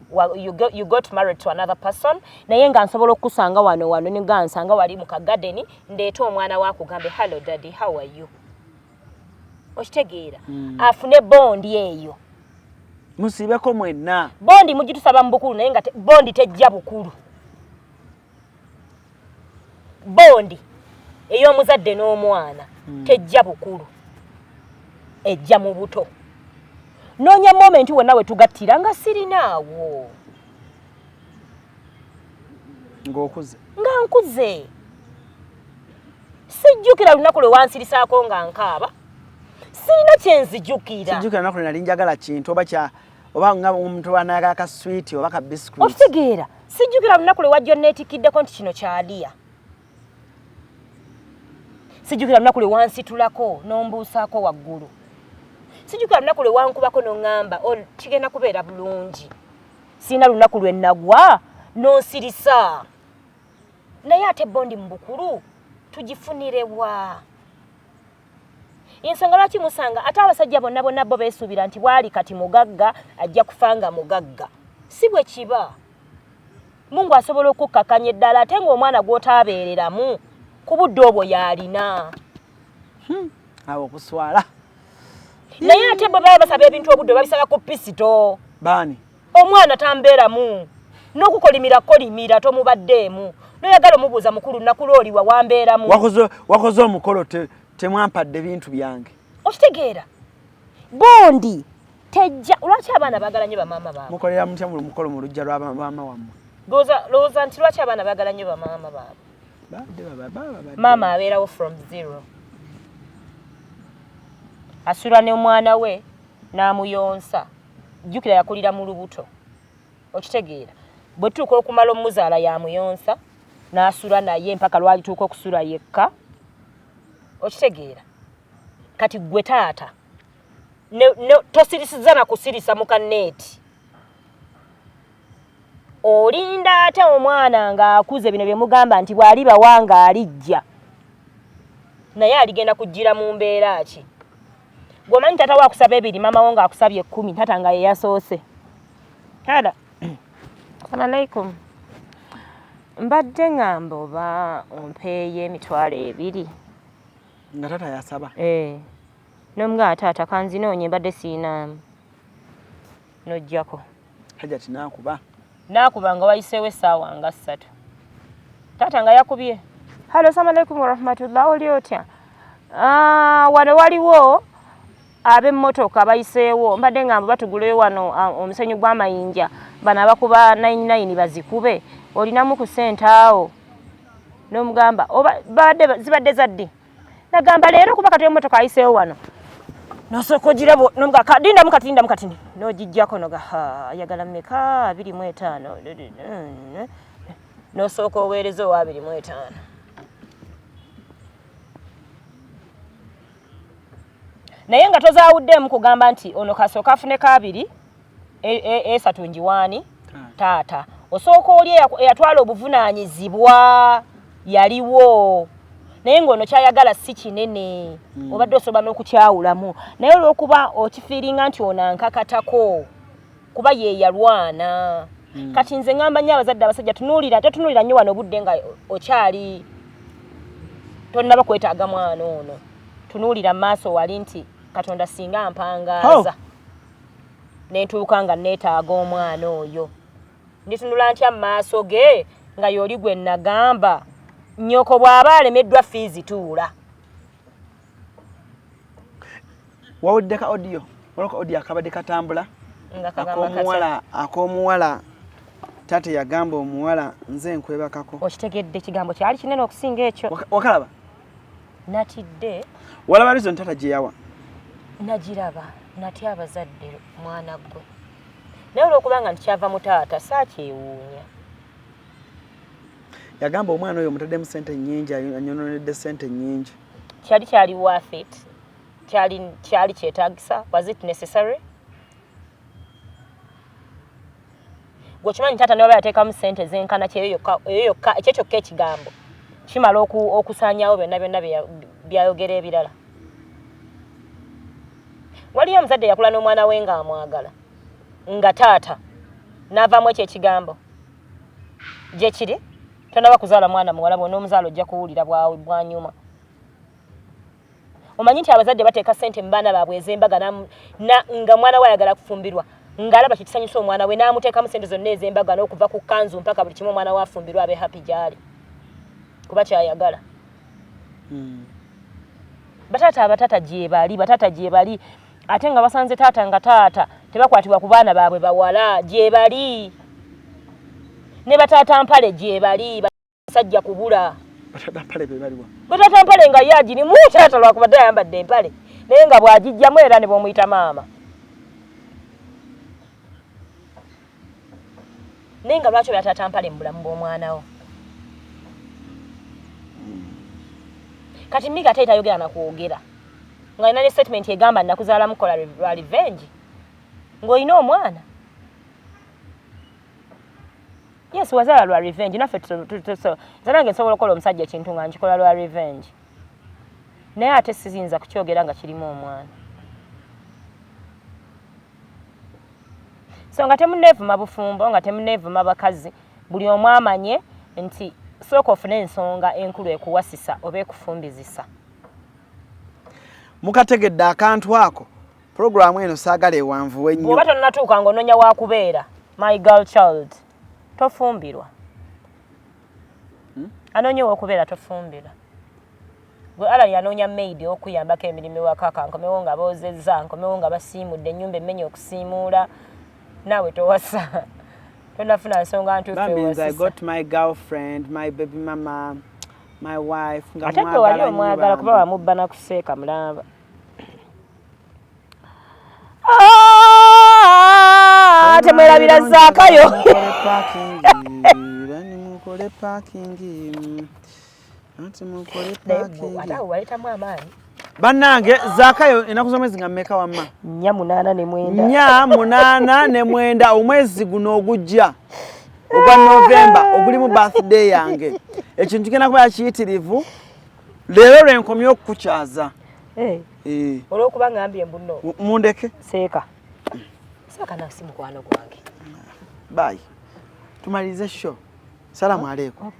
you got married to another person naye nga nsobola okukusanga wano ne nga nsanga wali mu kagadeni ndeeta omwana wakugambe hello daddy how are you. Okitegeera afune bondi eyo. Musibeko mwenna. Bondi mugitusaba mu bukulu naye nga bondi tejja bukulu. Bondi ey'omuzadde n'omwana tejja bukulu. ejja mu buto noonya moment wonna we tugattira nga sirinaawo nga nkuze sijjukira lunaku lwe wansirisaako nga nkaaba sirina kyenzijjukira sijjukira lunaku lwe nali njagala kintu oba nga omuntu wanayagala ka sweet oba ka biscuit okitegeera sijjukira lunaku lwe wajja onneetikiddeko nti kino kya Aliya sijjukira lunaku lwe wansitulako n'ombuusaako waggulu sijjukira lunaku lwe wankubako n'oŋŋamba kigenda kubeera bulungi sirina lunaku lwe nagwa n'onsirisa naye ate bondi mu bukulu tugifunirewa ensonga lwaki musanga ate abasajja bonna bonna bo beesuubira nti bwali kati mugagga ajja kufanga mugagga si bwe kiba Mungu asobola okukkakanya eddala ate ng'omwana gw'otaabeereramu ku budde obwo yalina awo okuswala naye ate bo baba basaba ebintu obudde babisaba ku pisito baani omwana tambeeramu n'okukolimira kolimira tomubaddeemu noyagala omubuuza mukulu nakulooliwa wambeeramu wakoze omukolo temwampadde bintu byange okitegeera bondi tejja lwaki abaana baagala nnyo bamaama baabwe mukolera mutya mu mukolo mu lujja lwa maama wammwe lowooza nti lwaki abaana baagala nnyo bamaama baabwe maama abeerawo from zero asula ne omwana we n'amuyonsa jjukira yakulira mu lubuto okitegeera bwe tuuka okumala omuzaala yamuyonsa n'asula naye mpaka lwalituuka okusula yekka okitegeera kati gwe taata tosirisiza na kusirisa mu kanneeti olinda ate omwana ng'akuze bino bye mugamba nti bw'aliba Wange alijja naye aligenda kujjira mu mbeera ki gwomanyi tata waakusaba ebiri mama wo ng'akusabye 10 tata nga ye yasoose hala Assalamualaikum mbadde ngamba oba ompeeyo emitwalo 2 nga tata yasaba nomugaa taata kanzinoonye mbadde siinamu nojjako hajati naakuba nga wayiseewo essaawa nga 3 taata nga yakubye halo assalamualaikum warahmatullah oli otya wano waliwo ab'emmotoka bayiseewo mbadde ngamba batuguleyo wano omusenyu gw'amayinja bano abakuba 99 bazikube olinamu ku ssente awo n'omugamba zibadde zaddi nagamba leero kuba kati emmotoka ayiseewo wano nosooka ogirabo dindamu katini n'ogijjako noga ayagala mmeka 25 n'osooka oweereza owa 25 naye nga tozaawuddemu kugamba nti ono kasooka afune kabiri esatu njiwaani taata osooka oli eyatwala obuvunaanyizibwa yaliwo naye ng'ono kyayagala si kinene obadde osobola n'okukyawulamu naye olw'okuba okifiiringa nti ono ankakatako kuba ye yalwana kati nze ngamba nnyo abazadde abasajja tetunuulira nnyo wano obudde nga okyali tonnaba kwetaaga mwana ono tunuulira mu maaso wali nti Katonda singa ampangaaza nentuuka nga neetaaga omwana oyo nditunula ntya mu maaso ge nga y'oli gwe nagamba nnyoko bw'aba alemeddwa fiizi tuula wawuddeka audio akabadde katambula ak'omuwala tate yagamba omuwala nze nkwebakako okitegedde ekigambo kyali kinene okusinga ekyo wakalaba natidde walaba lizo ntata gye yawa nagiraba natya abazadde mwana gwe naye olw'okubanga ntikyava mu taata saakyewuunya yagamba omwana oyo omutaddemu ssente nnyingi anyononedde ssente nnyingi kyali worth it kyali kyetaagisa was it necessary gwekimanyi taata ne waba yateekamu ssente zenkana kyeyo yokka ekyo kyokka ekigambo kimala okusaanyaawo byonna byayogera ebirala waliyo omuzadde yakula n'omwana we ng'amwagala nga taata n'avaamu ekyo ekigambo gye kiri tonaba kuzaala mwana muwala bwonna omuzaala ojja kuwulira bwanyuma omanyi nti abazadde bateeka ssente mu baana baabwe ez'embaga nga mwana we ayagala kufumbirwa ng'alaba kikisanyusa omwana we n'amuteekamu ssente zonna ez'embaga n'okuva ku kanzu mpaka buli kimu omwana we afumbirwa abe happy gy'ali kuba kyayagala batata gye bali ate nga basanze taata nga taata tebakwatibwa ku baana baabwe bawala gye bali ne batata mpale gye bali basajja kubula batata mpale be baliwa batata mpale nga yagiri mu taata lwakubadde ayambadde empale naye nga bw'agijjamu era ne bw'omuyita maama naye nga lwaki batata mpale mu bulamu bw'omwana wo kati Mika tayogera na kwogera ng'alina ne statement egamba nakuzaala mukola lwa revenge ng'olina omwana yes wazaala lwa revenge naffe zanange nsobola okukola omusajja ekintu nga nkikola lwa revenge naye ate siziyinza kukyogera nga kirimu omwana so nga temuneevuma bufumbo nga temuneevuma bakazi buli omu amanye nti sooka ofune ensonga enkulu ekuwasisa oba ekufumbizisa mukategedde akantu ako programu eno saagala ewanvuwe nnyo bw'oba tonnatuuka ng'onoonya wakubeera my girl child tofumbirwa anoonya wokubeera tofumbirwa gwe Allan yanoonya maid okuyambako emirimu ewakaka nkomewo nga boozezza nkomewo nga basiimudde ennyumba emmenya okusiimuula naawe towasa tonafuna nsonga ntuufu I got my girlfriend my baby mama my wife ate gwe wali omwagala kuba wamubba nakuseeka mulamba temwerabira zaakayo mukole parking waletamu amaanyi bannange zaakayo ennaku z'omwezi nga mmeka wamma 4 omwezi guno ogujja ogwa Novemba ogulimu birthday yange ekintu kigenda kuba kiyitirivu leero lwenkomye okukukyaza olw'okuba ngambye mbuno mundeke seeka nasi mukwano gwange bayi tumalize show salamu aleikum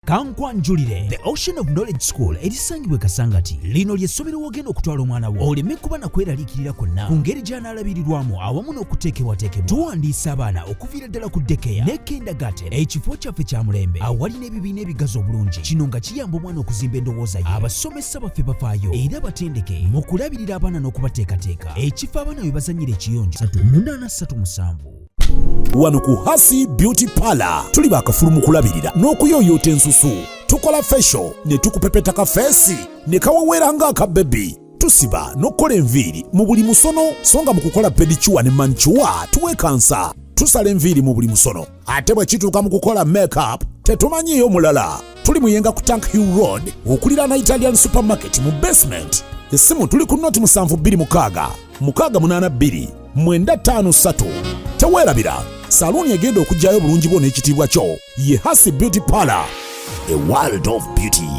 Kankwanjulire the Ocean of Knowledge School erisangibwe Kasangati lino ly'essomero wogenda okutwala omwana wo oleme kuba na kweraliikirira kwonna ku ngeri gy'anaalabirirwamu awamu n'okuteekebwateekebwa tuwandiisa abaana okuviira ddala ku dekeya ne kindergarten ekifo kyaffe kya mulembe awali n'ebibiina ebigazi obulungi kino nga kiyamba omwana okuzimba endowooza ye abasomesa baffe bafaayo era batendeke mu kulabirira abaana n'okubateekateeka ekifo abaana we bazannyira ekiyonjo 3837 wano ku Hasi Beauty Parlor tuli bakafulu mu kulabirira n'okuyooyoota ensusu tukola facial ne tukupepeta ka feesi ne kawawera ng'aka baby tusiba n'okukola enviiri mu buli musono songa mu kukola pedicure ne manicure tuwekansa tusala enviiri mu buli musono ate bwe kituuka mu kukola makeup tetumanyiiyo mulala tuli muyenga ku Tank Hill Road okuliraana Italian Supermarket mu basement essimu tuli ku noti 72 682 953 teweerabira saluni egenda okujjayo bulungi bwo n'ekitiibwa kyo ye Hasi Beauty Parlor, a world of beauty.